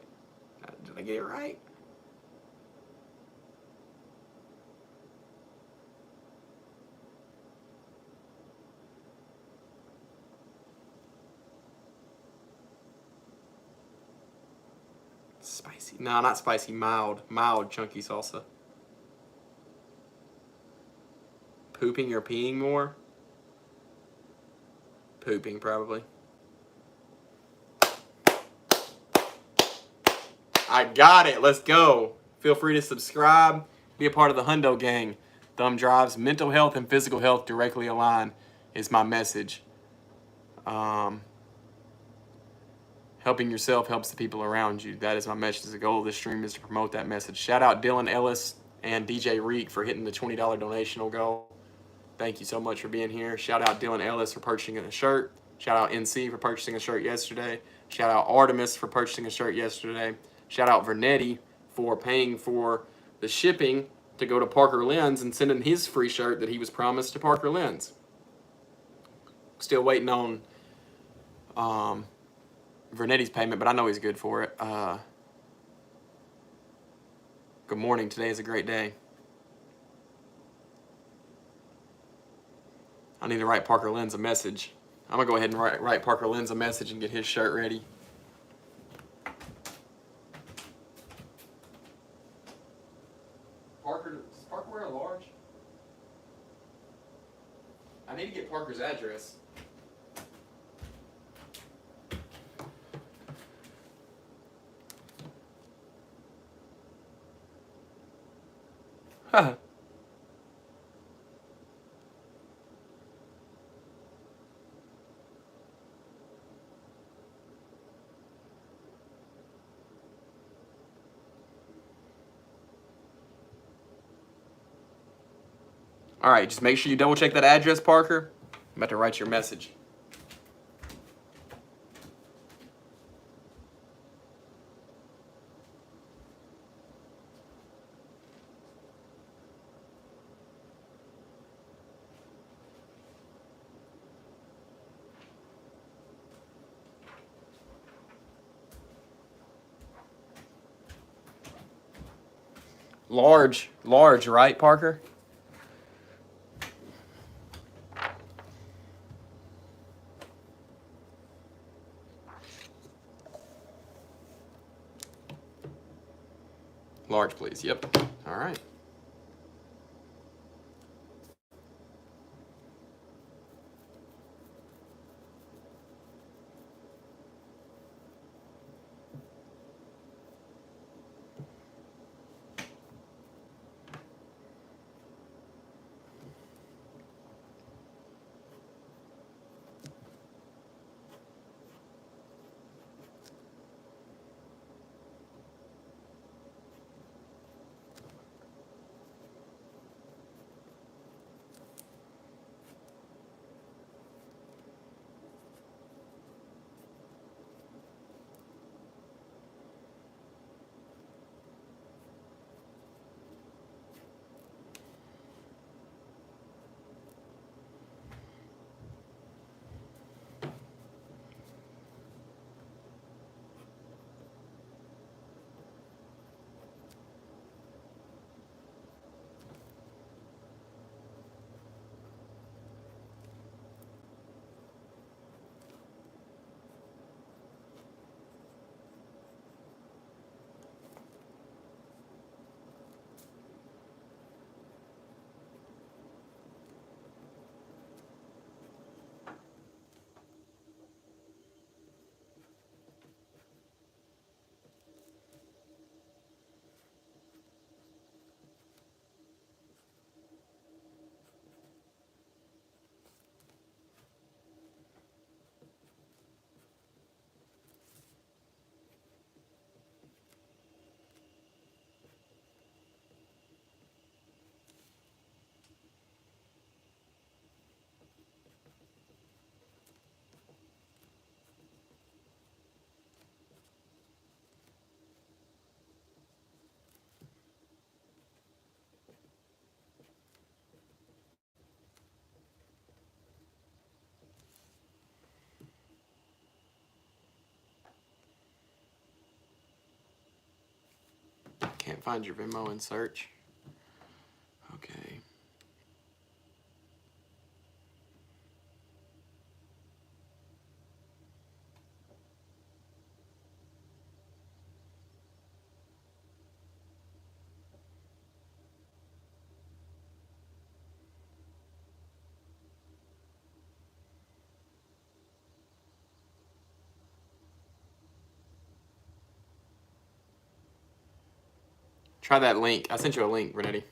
Did I get it right? Spicy. No, not spicy. Mild. Mild chunky salsa. Pooping or peeing more? Pooping, probably. I got it. Let's go. Feel free to subscribe. Be a part of the Hundo Gang. Thumb drives. Mental health and physical health directly align is my message. Helping yourself helps the people around you. That is my message. The goal of this stream is to promote that message. Shout out Dylan Ellis and DJ Reek for hitting the $20 donational goal. Thank you so much for being here. Shout out Dylan Ellis for purchasing a shirt. Shout out NC for purchasing a shirt yesterday. Shout out Artemis for purchasing a shirt yesterday. Shout out Vernetti for paying for the shipping to go to Parker Lens and sending his free shirt that he was promised to Parker Lens. Still waiting on Vernetti's payment, but I know he's good for it. Good morning. Today is a great day. I need to write Parker Lens a message. I'm going to go ahead and write Parker Lens a message and get his shirt ready. Does Parker wear a large? I need to get Parker's address. Huh. All right, just make sure you double check that address, Parker. I'm about to write your message. Large, right, Parker? Large, please. Yep. All right. Can't find your Venmo in search. Okay. Try that link. I sent you a link, Renetti.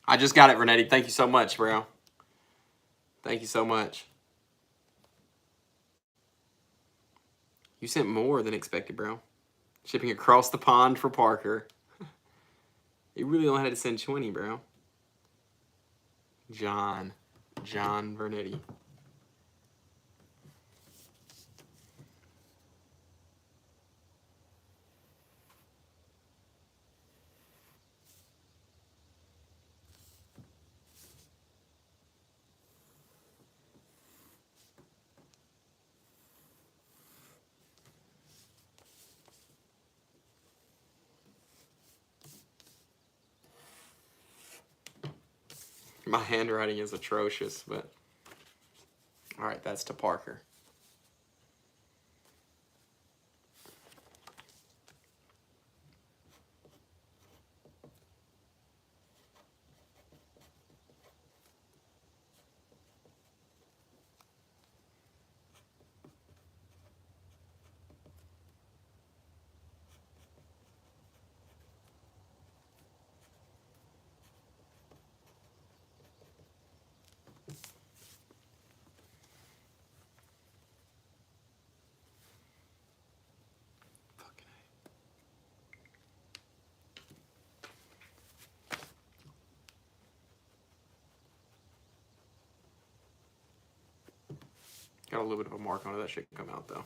I just got it, Renetti. Thank you so much, bro. Thank you so much. You sent more than expected, bro. Shipping across the pond for Parker. You really only had to send 20, bro. John Vernetti. My handwriting is atrocious, but all right, that's to Parker. Got a little bit of a mark on it. That should come out though.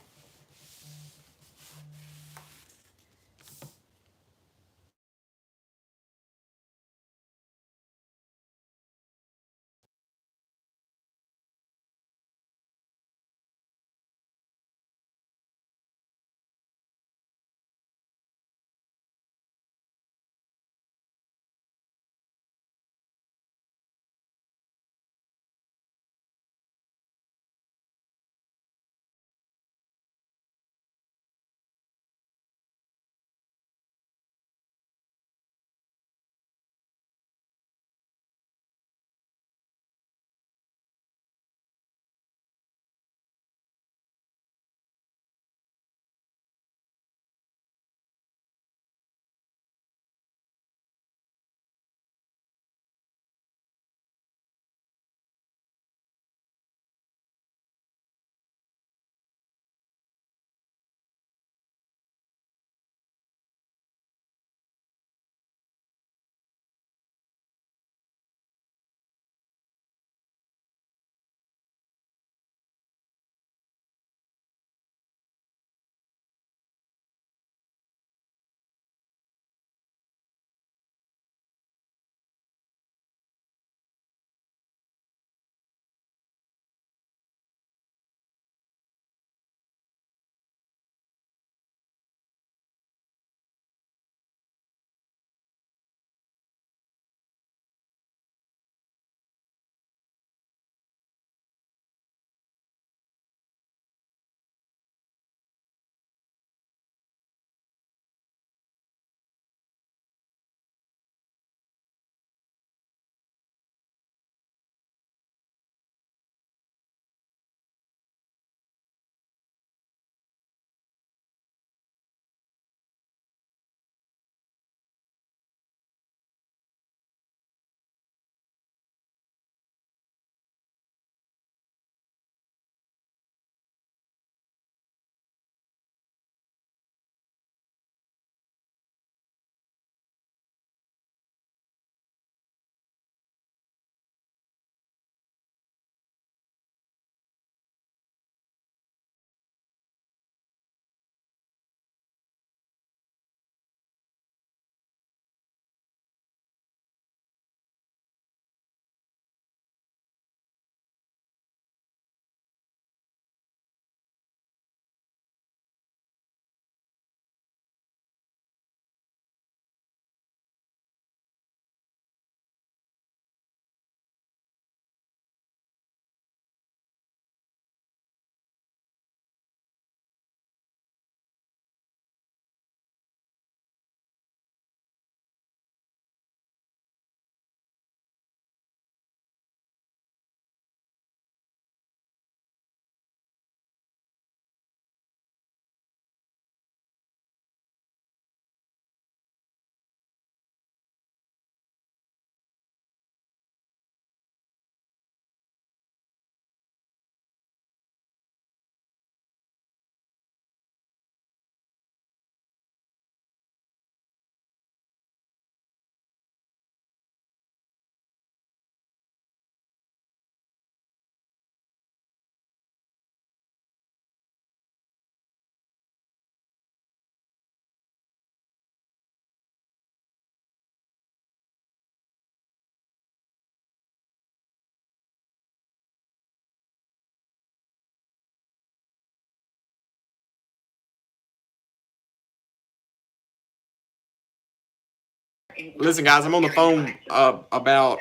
Listen, guys, I'm on the phone about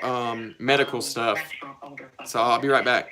medical stuff, so I'll be right back.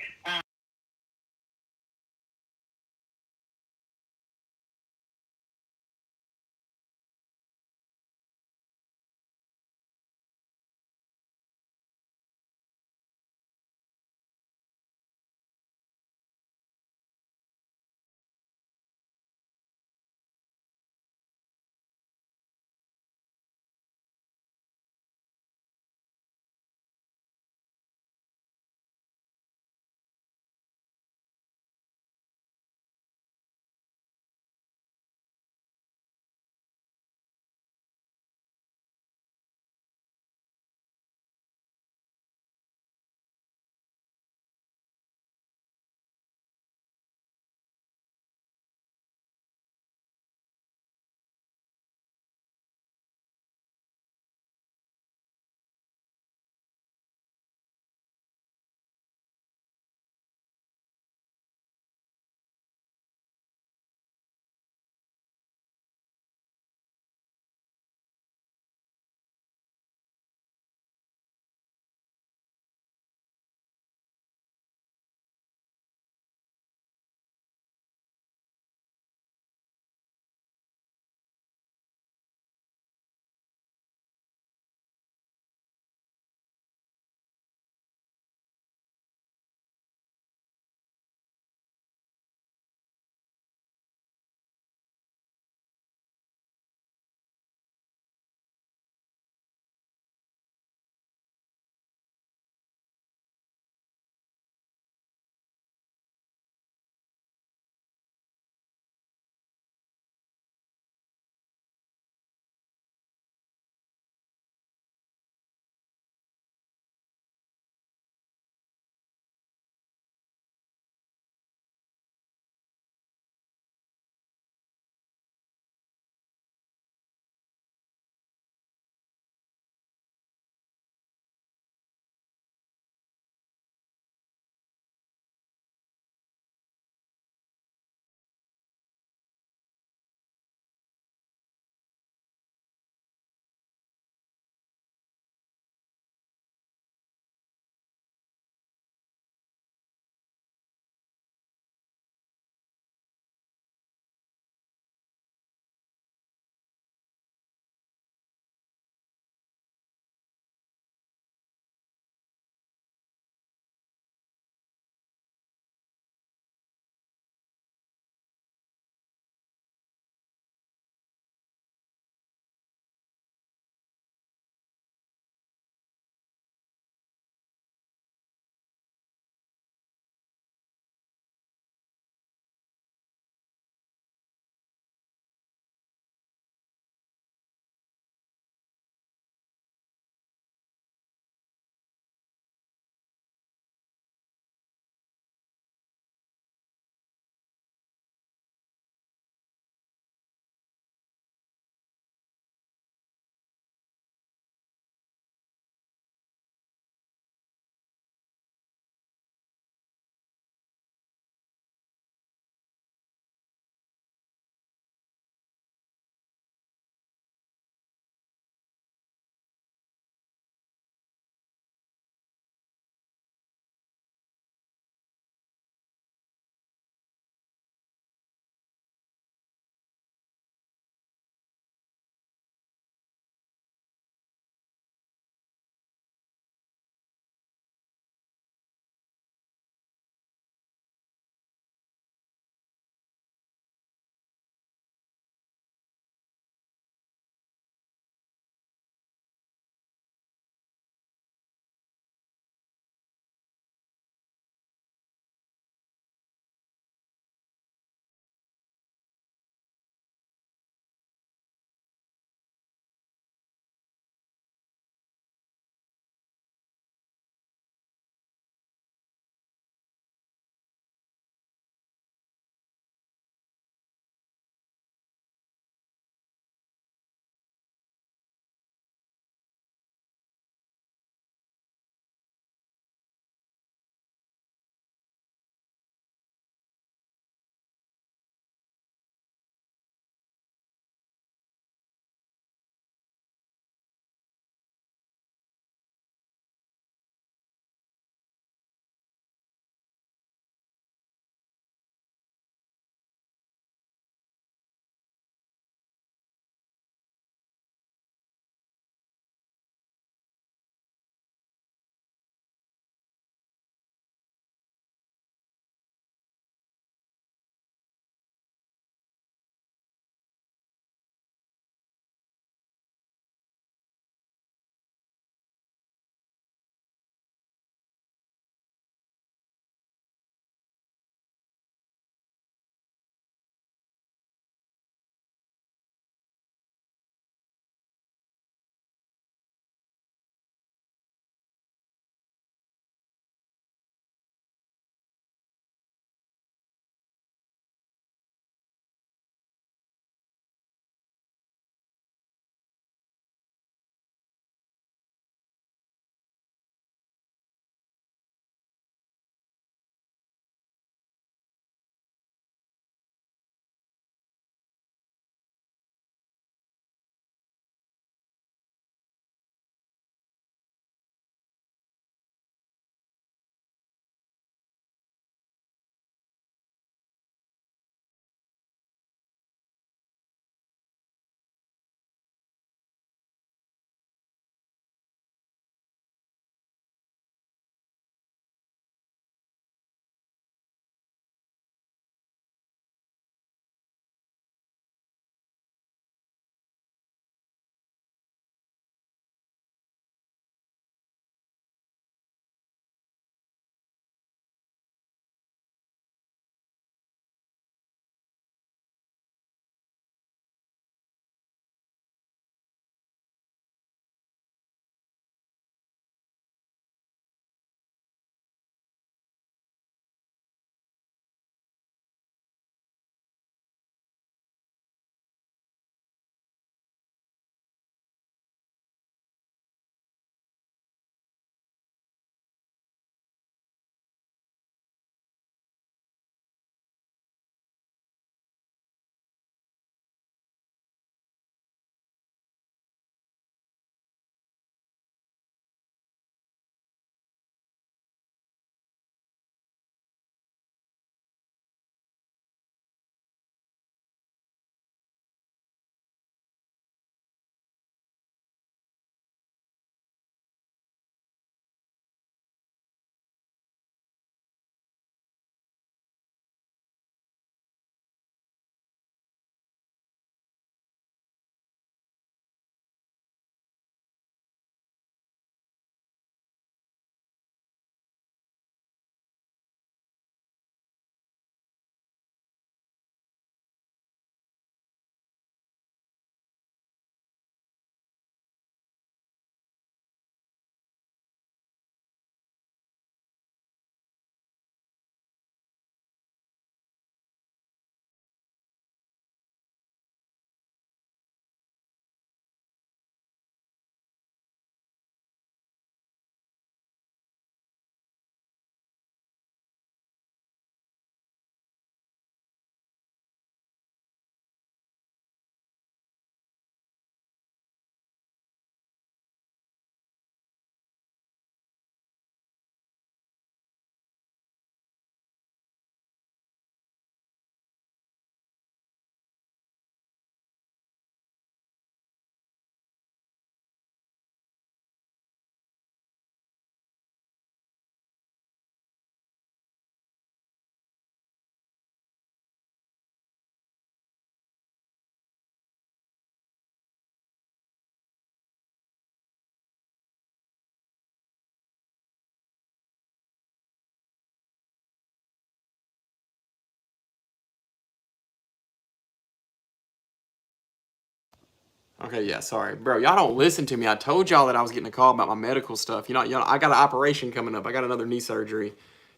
Okay, yeah, sorry. Bro, y'all don't listen to me. I told y'all that I was getting a call about my medical stuff. I got an operation coming up. I got another knee surgery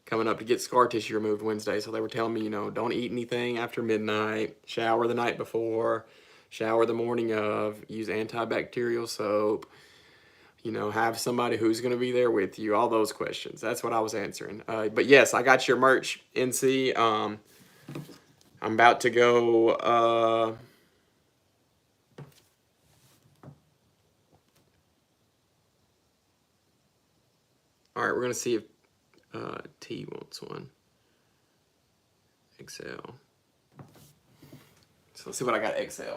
coming up to get scar tissue removed Wednesday. So they were telling me, don't eat anything after midnight, shower the night before, shower the morning of, use antibacterial soap, have somebody who's going to be there with you, all those questions. That's what I was answering. But yes, I got your merch, NC. I'm about to go... all right, we're going to see if T wants one. XL. So let's see what I got XL.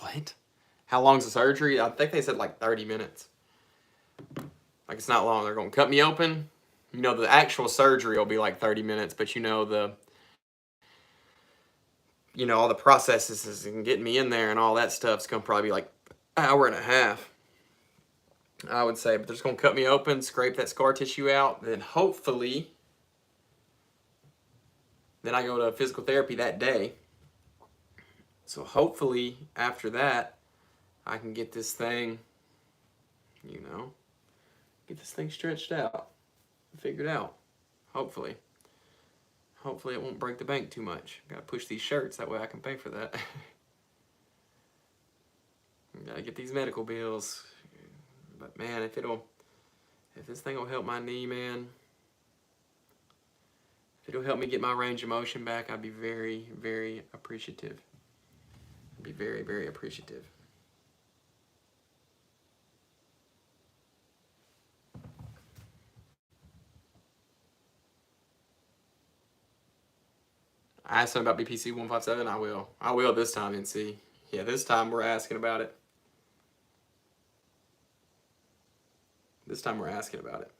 What? How long's the surgery? I think they said like 30 minutes. Like, it's not long. They're going to cut me open. The actual surgery will be like 30 minutes, but all the processes and getting me in there and all that stuff's going to probably be like an hour and a half, I would say. But they're just going to cut me open, scrape that scar tissue out, then hopefully, then I go to physical therapy that day. So hopefully after that, I can get this thing, get this thing stretched out, figured out. Hopefully. Hopefully it won't break the bank too much. Gotta push these shirts, that way I can pay for that. Gotta get these medical bills. But man, if this thing will help my knee, man, if it'll help me get my range of motion back, I'd be very, very appreciative. I'd be very, very appreciative. I asked him about BPC 157. I will. I will this time, NC. Yeah, this time we're asking about it. This time we're asking about it.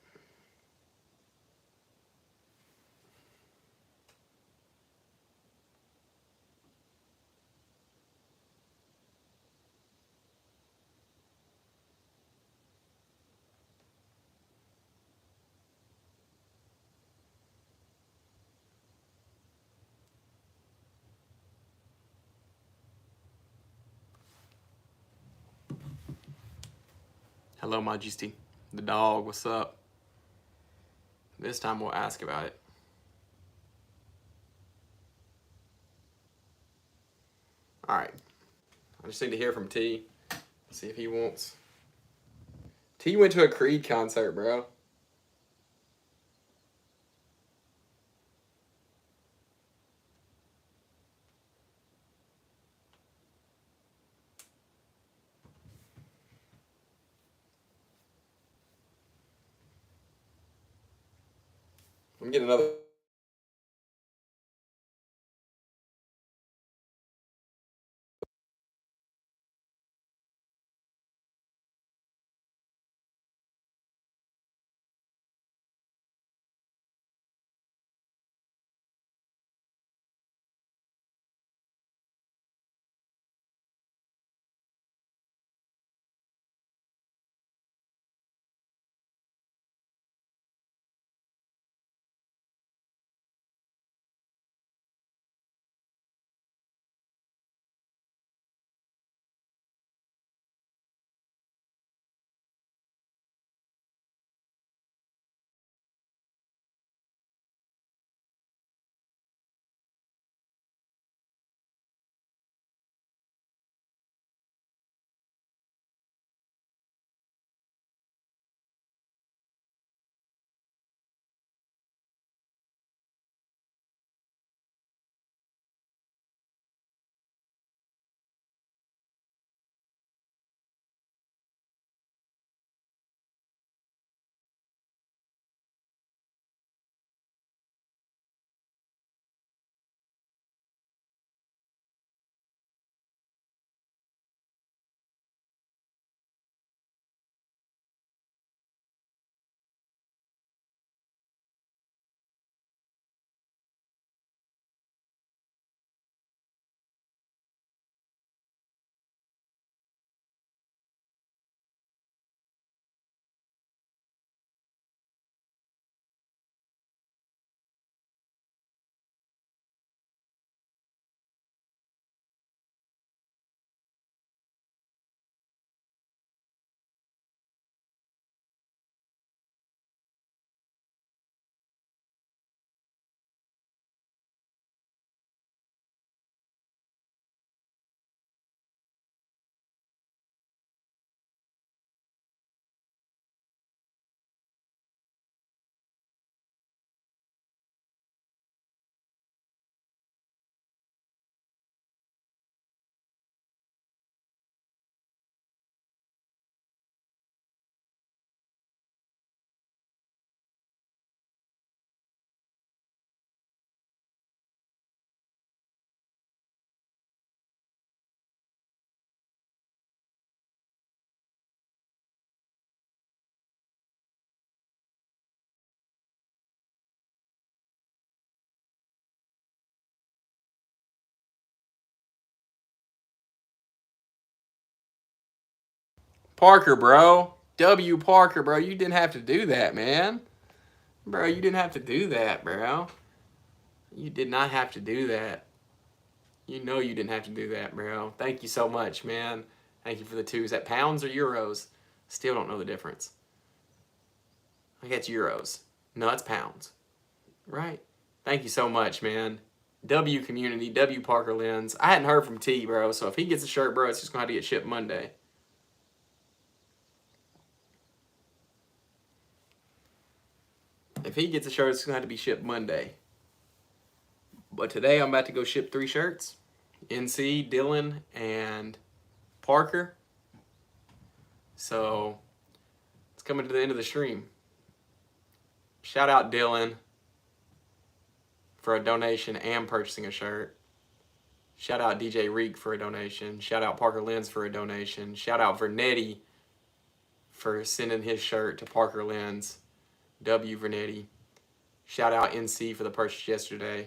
Hello, Majesty. The dog, what's up? This time we'll ask about it. All right. I just need to hear from T. See if he wants. T went to a Creed concert, bro. I'm getting another Parker, bro. W Parker, bro. You didn't have to do that, man. Bro, you didn't have to do that, bro. You did not have to do that. You know you didn't have to do that, bro. Thank you so much, man. Thank you for the 2s. Is that pounds or euros? Still don't know the difference. I got euros. No, it's pounds. Right? Thank you so much, man. W community, W Parker Lens. I hadn't heard from T, bro, so if he gets a shirt, bro, it's just going to have to get shipped Monday. If he gets a shirt, it's going to have to be shipped Monday. But today I'm about to go ship 3 shirts. NC, Dylan, and Parker. So it's coming to the end of the stream. Shout out Dylan for a donation and purchasing a shirt. Shout out DJ Reek for a donation. Shout out Parker Lens for a donation. Shout out Vernetti for sending his shirt to Parker Lens. W Vernetti. Shout out NC for the purchase yesterday.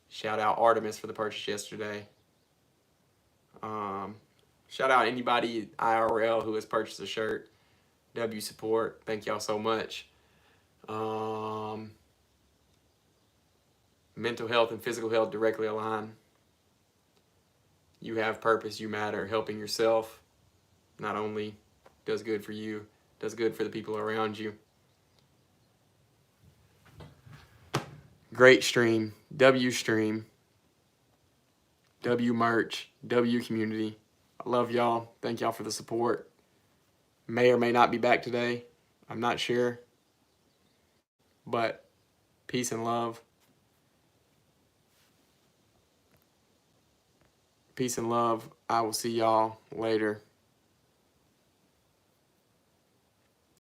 Shout out Artemis for the purchase yesterday. Shout out anybody IRL who has purchased a shirt. W support. Thank y'all so much. Mental health and physical health directly align. You have purpose, you matter. Helping yourself not only does good for you, does good for the people around you. Great stream, W stream, W merch, W community. I love y'all. Thank y'all for the support. May or may not be back today. I'm not sure. But peace and love. Peace and love. I will see y'all later.